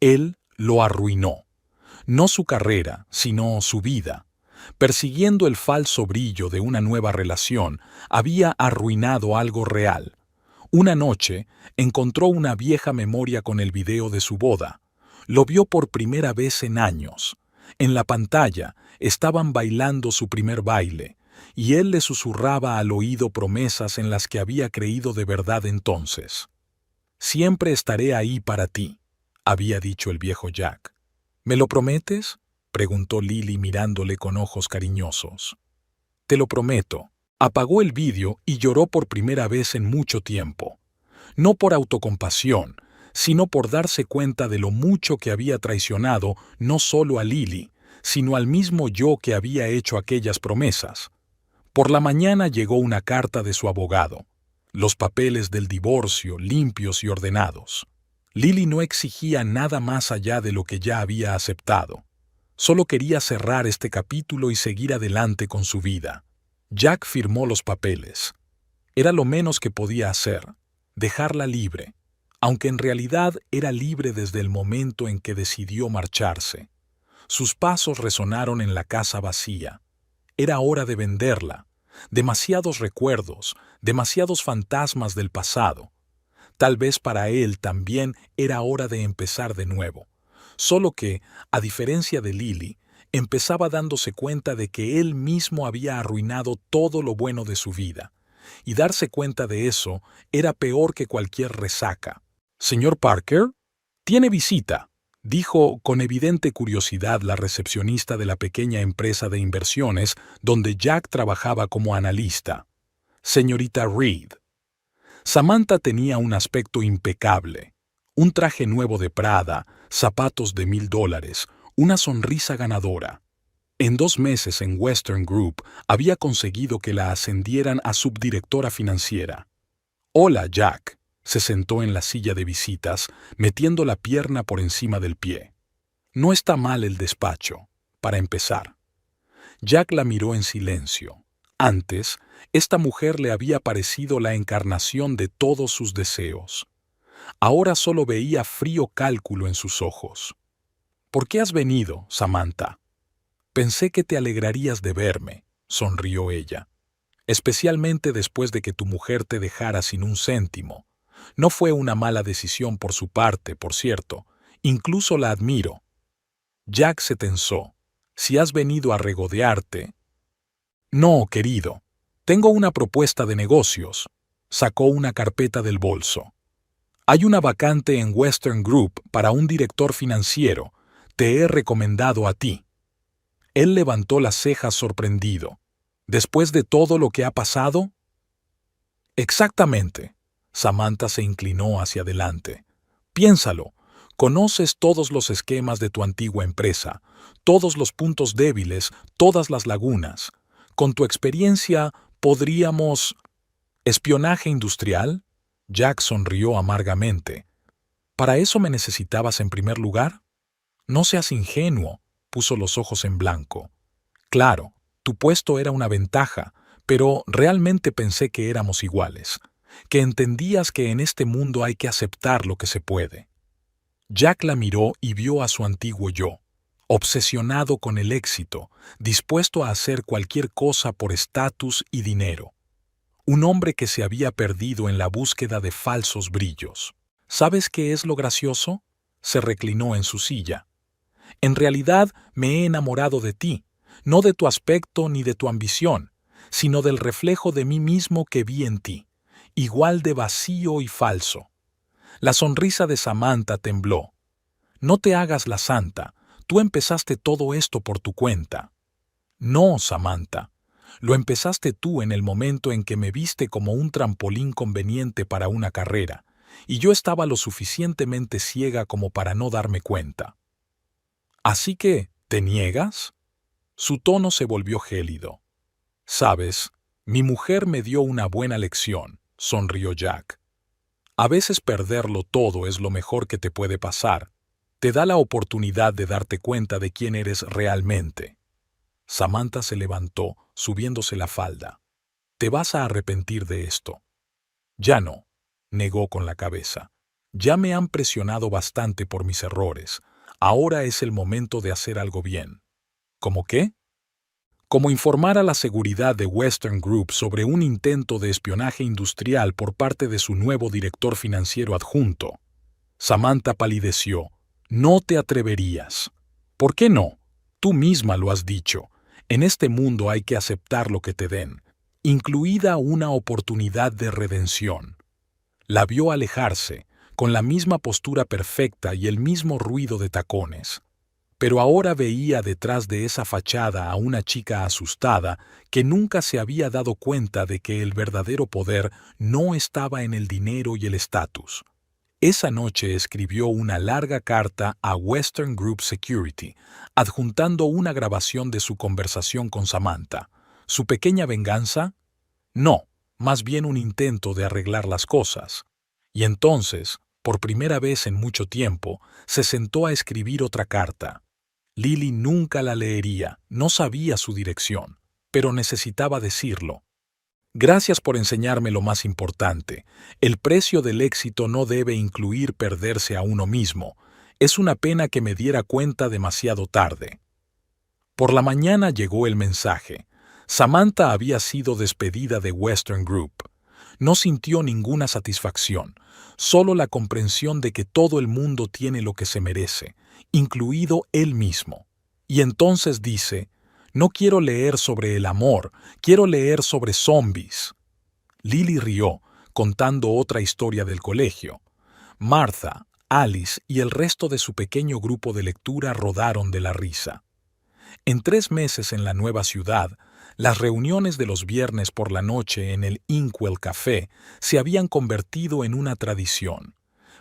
Él lo arruinó. No su carrera, sino su vida. Persiguiendo el falso brillo de una nueva relación, había arruinado algo real. Una noche, encontró una vieja memoria con el video de su boda. Lo vio por primera vez en años. En la pantalla estaban bailando su primer baile, y él le susurraba al oído promesas en las que había creído de verdad entonces. «Siempre estaré ahí para ti», había dicho el viejo Jack. «¿Me lo prometes?», preguntó Lily mirándole con ojos cariñosos. «Te lo prometo». Apagó el vídeo y lloró por primera vez en mucho tiempo. No por autocompasión, sino por darse cuenta de lo mucho que había traicionado no solo a Lily, sino al mismo yo que había hecho aquellas promesas. Por la mañana llegó una carta de su abogado. Los papeles del divorcio limpios y ordenados. Lily no exigía nada más allá de lo que ya había aceptado. Solo quería cerrar este capítulo y seguir adelante con su vida. Jack firmó los papeles. Era lo menos que podía hacer, dejarla libre, aunque en realidad era libre desde el momento en que decidió marcharse. Sus pasos resonaron en la casa vacía. Era hora de venderla. Demasiados recuerdos, demasiados fantasmas del pasado. Tal vez para él también era hora de empezar de nuevo. Solo que, a diferencia de Lily, empezaba dándose cuenta de que él mismo había arruinado todo lo bueno de su vida. y darse cuenta de eso era peor que cualquier resaca. «Señor Parker, tiene visita», dijo con evidente curiosidad la recepcionista de la pequeña empresa de inversiones donde Jack trabajaba como analista. «Señorita Reed». Samantha tenía un aspecto impecable. Un traje nuevo de Prada, zapatos de $1000, una sonrisa ganadora. En 2 meses en Western Group había conseguido que la ascendieran a subdirectora financiera. «Hola, Jack», se sentó en la silla de visitas, metiendo la pierna por encima del pie. «No está mal el despacho, para empezar». Jack la miró en silencio. Antes, esta mujer le había parecido la encarnación de todos sus deseos. Ahora solo veía frío cálculo en sus ojos. «¿Por qué has venido, Samantha?» «Pensé que te alegrarías de verme», sonrió ella. «Especialmente después de que tu mujer te dejara sin un céntimo. No fue una mala decisión por su parte, por cierto. Incluso la admiro». Jack se tensó. «Si has venido a regodearte...» «No, querido. Tengo una propuesta de negocios». Sacó una carpeta del bolso. «Hay una vacante en Western Group para un director financiero. Te he recomendado a ti». Él levantó las cejas sorprendido. «¿Después de todo lo que ha pasado?» «Exactamente». Samantha se inclinó hacia adelante. «Piénsalo. Conoces todos los esquemas de tu antigua empresa, todos los puntos débiles, todas las lagunas. Con tu experiencia, podríamos... ¿Espionaje industrial?» Jack sonrió amargamente. «¿Para eso me necesitabas en primer lugar?» «No seas ingenuo», puso los ojos en blanco. «Claro, tu puesto era una ventaja, pero realmente pensé que éramos iguales, que entendías que en este mundo hay que aceptar lo que se puede». Jack la miró y vio a su antiguo yo, obsesionado con el éxito, dispuesto a hacer cualquier cosa por estatus y dinero. Un hombre que se había perdido en la búsqueda de falsos brillos. «¿Sabes qué es lo gracioso?», se reclinó en su silla. «En realidad me he enamorado de ti, no de tu aspecto ni de tu ambición, sino del reflejo de mí mismo que vi en ti, igual de vacío y falso». La sonrisa de Samantha tembló. «No te hagas la santa, tú empezaste todo esto por tu cuenta». «No, Samantha. Lo empezaste tú en el momento en que me viste como un trampolín conveniente para una carrera, y yo estaba lo suficientemente ciega como para no darme cuenta». «Así que, ¿te niegas?». Su tono se volvió gélido. «Sabes, mi mujer me dio una buena lección», sonrió Jack. «A veces perderlo todo es lo mejor que te puede pasar. Te da la oportunidad de darte cuenta de quién eres realmente». Samantha se levantó, subiéndose la falda. «Te vas a arrepentir de esto». «Ya no», negó con la cabeza. «Ya me han presionado bastante por mis errores. Ahora es el momento de hacer algo bien». «¿Cómo qué?». «Como informar a la seguridad de Western Group sobre un intento de espionaje industrial por parte de su nuevo director financiero adjunto». Samantha palideció. «No te atreverías». «¿Por qué no? Tú misma lo has dicho. En este mundo hay que aceptar lo que te den, incluida una oportunidad de redención». La vio alejarse, con la misma postura perfecta y el mismo ruido de tacones. Pero ahora veía detrás de esa fachada a una chica asustada que nunca se había dado cuenta de que el verdadero poder no estaba en el dinero y el estatus. Esa noche escribió una larga carta a Western Group Security, adjuntando una grabación de su conversación con Samantha. ¿Su pequeña venganza? No, más bien un intento de arreglar las cosas. Y entonces, por primera vez en mucho tiempo, se sentó a escribir otra carta. Lily nunca la leería, no sabía su dirección, pero necesitaba decirlo. «Gracias por enseñarme lo más importante. El precio del éxito no debe incluir perderse a uno mismo. Es una pena que me diera cuenta demasiado tarde». Por la mañana llegó el mensaje. Samantha había sido despedida de Western Group. No sintió ninguna satisfacción, solo la comprensión de que todo el mundo tiene lo que se merece, incluido él mismo. Y entonces dice: «No quiero leer sobre el amor, quiero leer sobre zombies». Lily rió, contando otra historia del colegio. Martha, Alice y el resto de su pequeño grupo de lectura rodaron de la risa. En 3 meses en la nueva ciudad, las reuniones de los viernes por la noche en el Inkwell Café se habían convertido en una tradición.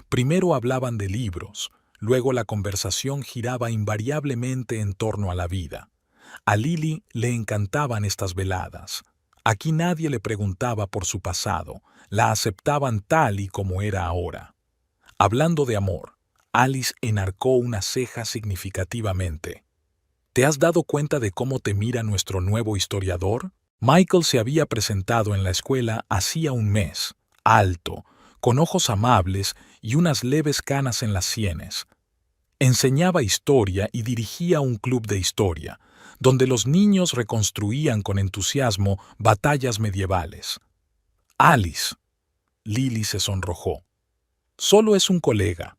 Primero hablaban de libros, luego la conversación giraba invariablemente en torno a la vida. A Lily le encantaban estas veladas. Aquí nadie le preguntaba por su pasado, la aceptaban tal y como era ahora. Hablando de amor, Alice enarcó una ceja significativamente. ¿Te has dado cuenta de cómo te mira nuestro nuevo historiador? Michael se había presentado en la escuela hacía un mes, alto, con ojos amables y unas leves canas en las sienes. Enseñaba historia y dirigía un club de historia, donde los niños reconstruían con entusiasmo batallas medievales. Alice. Lily se sonrojó. Solo es un colega,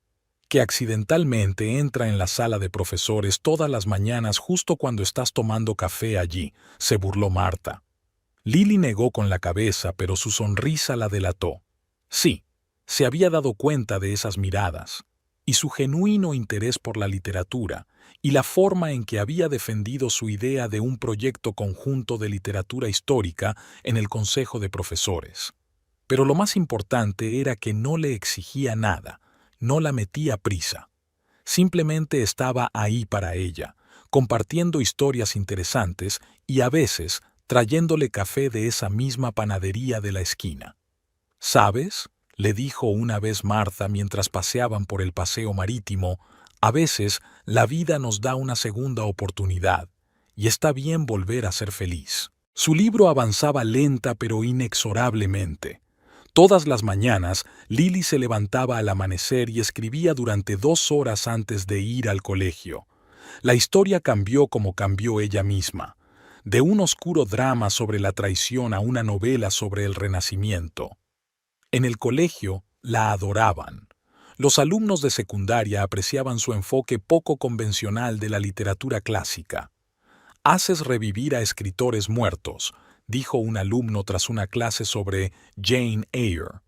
que accidentalmente entra en la sala de profesores todas las mañanas justo cuando estás tomando café allí, se burló Marta. Lily negó con la cabeza, pero su sonrisa la delató. Sí, se había dado cuenta de esas miradas, y su genuino interés por la literatura, y la forma en que había defendido su idea de un proyecto conjunto de literatura histórica en el Consejo de Profesores. Pero lo más importante era que no le exigía nada, no la metía prisa. Simplemente estaba ahí para ella, compartiendo historias interesantes y a veces trayéndole café de esa misma panadería de la esquina. ¿Sabes?, le dijo una vez Martha mientras paseaban por el paseo marítimo, a veces la vida nos da una segunda oportunidad, y está bien volver a ser feliz. Su libro avanzaba lenta pero inexorablemente. Todas las mañanas, Lily se levantaba al amanecer y escribía durante 2 horas antes de ir al colegio. La historia cambió como cambió ella misma, de un oscuro drama sobre la traición a una novela sobre el Renacimiento. En el colegio la adoraban. Los alumnos de secundaria apreciaban su enfoque poco convencional de la literatura clásica. «Haces revivir a escritores muertos», dijo un alumno tras una clase sobre Jane Eyre.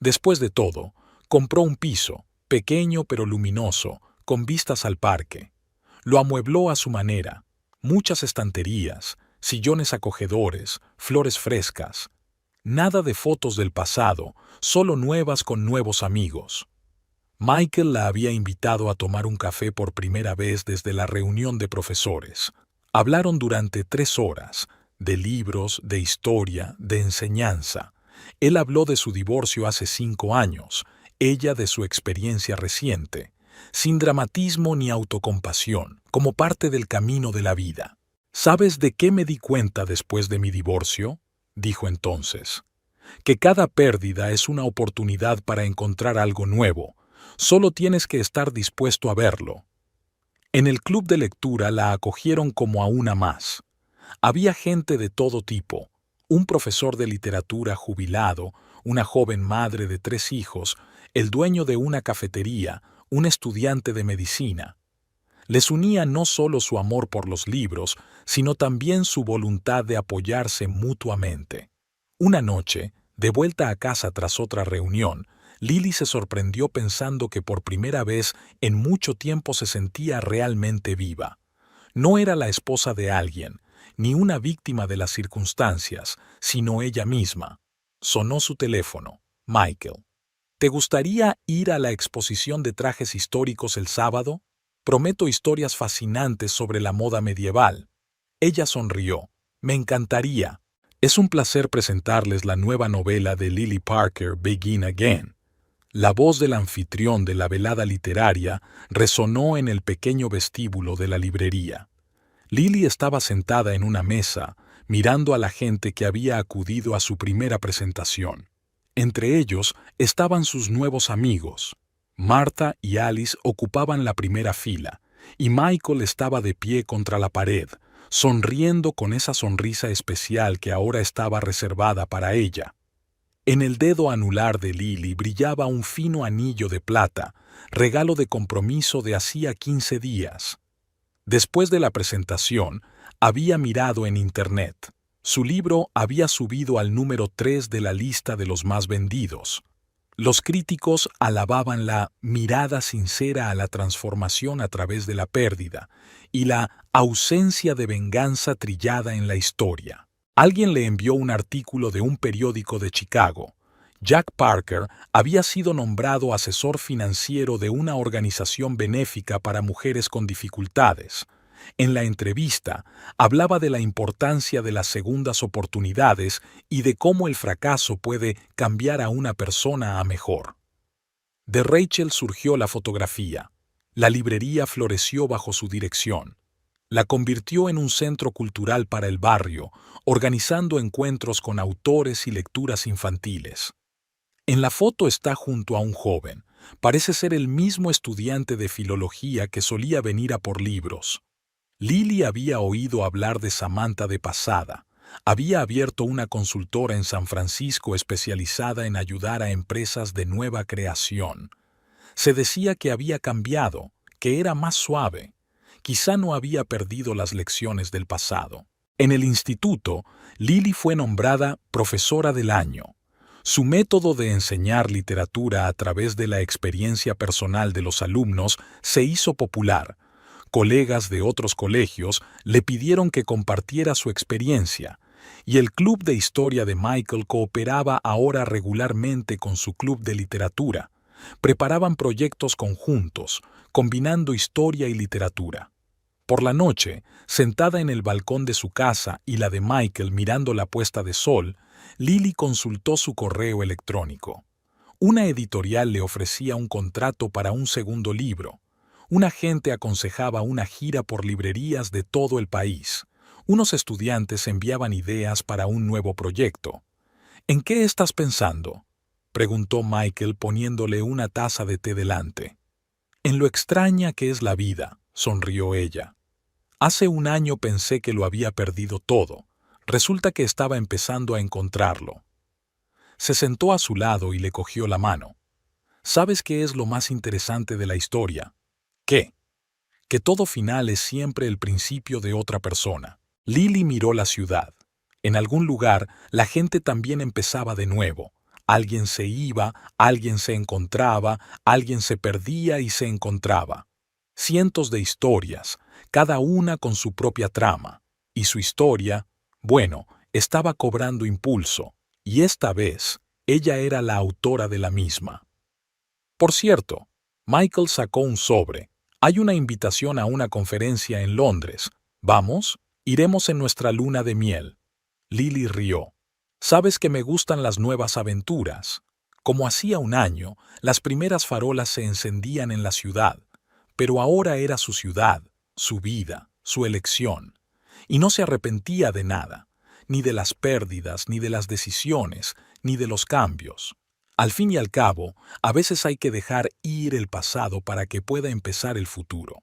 Después de todo, compró un piso, pequeño pero luminoso, con vistas al parque. Lo amuebló a su manera, muchas estanterías, sillones acogedores, flores frescas. Nada de fotos del pasado, solo nuevas con nuevos amigos. Michael la había invitado a tomar un café por primera vez desde la reunión de profesores. Hablaron durante 3 horas, de libros, de historia, de enseñanza. Él habló de su divorcio hace 5 años, ella de su experiencia reciente, sin dramatismo ni autocompasión, como parte del camino de la vida. ¿Sabes de qué me di cuenta después de mi divorcio?, dijo entonces. Que cada pérdida es una oportunidad para encontrar algo nuevo. Solo tienes que estar dispuesto a verlo. En el club de lectura la acogieron como a una más. Había gente de todo tipo, un profesor de literatura jubilado, una joven madre de 3 hijos, el dueño de una cafetería, un estudiante de medicina. Les unía no solo su amor por los libros, sino también su voluntad de apoyarse mutuamente. Una noche, de vuelta a casa tras otra reunión, Lily se sorprendió pensando que por primera vez en mucho tiempo se sentía realmente viva. No era la esposa de alguien, ni una víctima de las circunstancias, sino ella misma. Sonó su teléfono. Michael. ¿Te gustaría ir a la exposición de trajes históricos el sábado? Prometo historias fascinantes sobre la moda medieval. Ella sonrió. Me encantaría. Es un placer presentarles la nueva novela de Lily Parker, Begin Again. La voz del anfitrión de la velada literaria resonó en el pequeño vestíbulo de la librería. Lily estaba sentada en una mesa, mirando a la gente que había acudido a su primera presentación. Entre ellos estaban sus nuevos amigos. Martha y Alice ocupaban la primera fila, y Michael estaba de pie contra la pared, sonriendo con esa sonrisa especial que ahora estaba reservada para ella. En el dedo anular de Lily brillaba un fino anillo de plata, regalo de compromiso de hacía 15 días. Después de la presentación, había mirado en Internet. Su libro había subido al número 3 de la lista de los más vendidos. Los críticos alababan la mirada sincera a la transformación a través de la pérdida y la ausencia de venganza trillada en la historia. Alguien le envió un artículo de un periódico de Chicago. Jack Parker había sido nombrado asesor financiero de una organización benéfica para mujeres con dificultades. En la entrevista, hablaba de la importancia de las segundas oportunidades y de cómo el fracaso puede cambiar a una persona a mejor. De Rachel surgió la fotografía. La librería floreció bajo su dirección. La convirtió en un centro cultural para el barrio, organizando encuentros con autores y lecturas infantiles. En la foto está junto a un joven. Parece ser el mismo estudiante de filología que solía venir a por libros. Lily había oído hablar de Samantha de pasada. Había abierto una consultora en San Francisco especializada en ayudar a empresas de nueva creación. Se decía que había cambiado, que era más suave. Quizá no había perdido las lecciones del pasado. En el instituto, Lily fue nombrada profesora del año. Su método de enseñar literatura a través de la experiencia personal de los alumnos se hizo popular. Colegas de otros colegios le pidieron que compartiera su experiencia, y el club de historia de Michael cooperaba ahora regularmente con su club de literatura. Preparaban proyectos conjuntos, combinando historia y literatura. Por la noche, sentada en el balcón de su casa y la de Michael mirando la puesta de sol, Lily consultó su correo electrónico. Una editorial le ofrecía un contrato para un segundo libro. Un agente aconsejaba una gira por librerías de todo el país. Unos estudiantes enviaban ideas para un nuevo proyecto. ¿En qué estás pensando?, preguntó Michael poniéndole una taza de té delante. En lo extraña que es la vida, sonrió ella. Hace un año pensé que lo había perdido todo. Resulta que estaba empezando a encontrarlo. Se sentó a su lado y le cogió la mano. ¿Sabes qué es lo más interesante de la historia? ¿Qué? Que todo final es siempre el principio de otra persona. Lily miró la ciudad. En algún lugar, la gente también empezaba de nuevo. Alguien se iba, alguien se encontraba, alguien se perdía y se encontraba. Cientos de historias, cada una con su propia trama. Y su historia, bueno, estaba cobrando impulso. Y esta vez, ella era la autora de la misma. Por cierto, Michael sacó un sobre. Hay una invitación a una conferencia en Londres. ¿Vamos? Iremos en nuestra luna de miel. Lily rió. Sabes que me gustan las nuevas aventuras. Como hacía un año, las primeras farolas se encendían en la ciudad, pero ahora era su ciudad, su vida, su elección. Y no se arrepentía de nada, ni de las pérdidas, ni de las decisiones, ni de los cambios. Al fin y al cabo, a veces hay que dejar ir el pasado para que pueda empezar el futuro.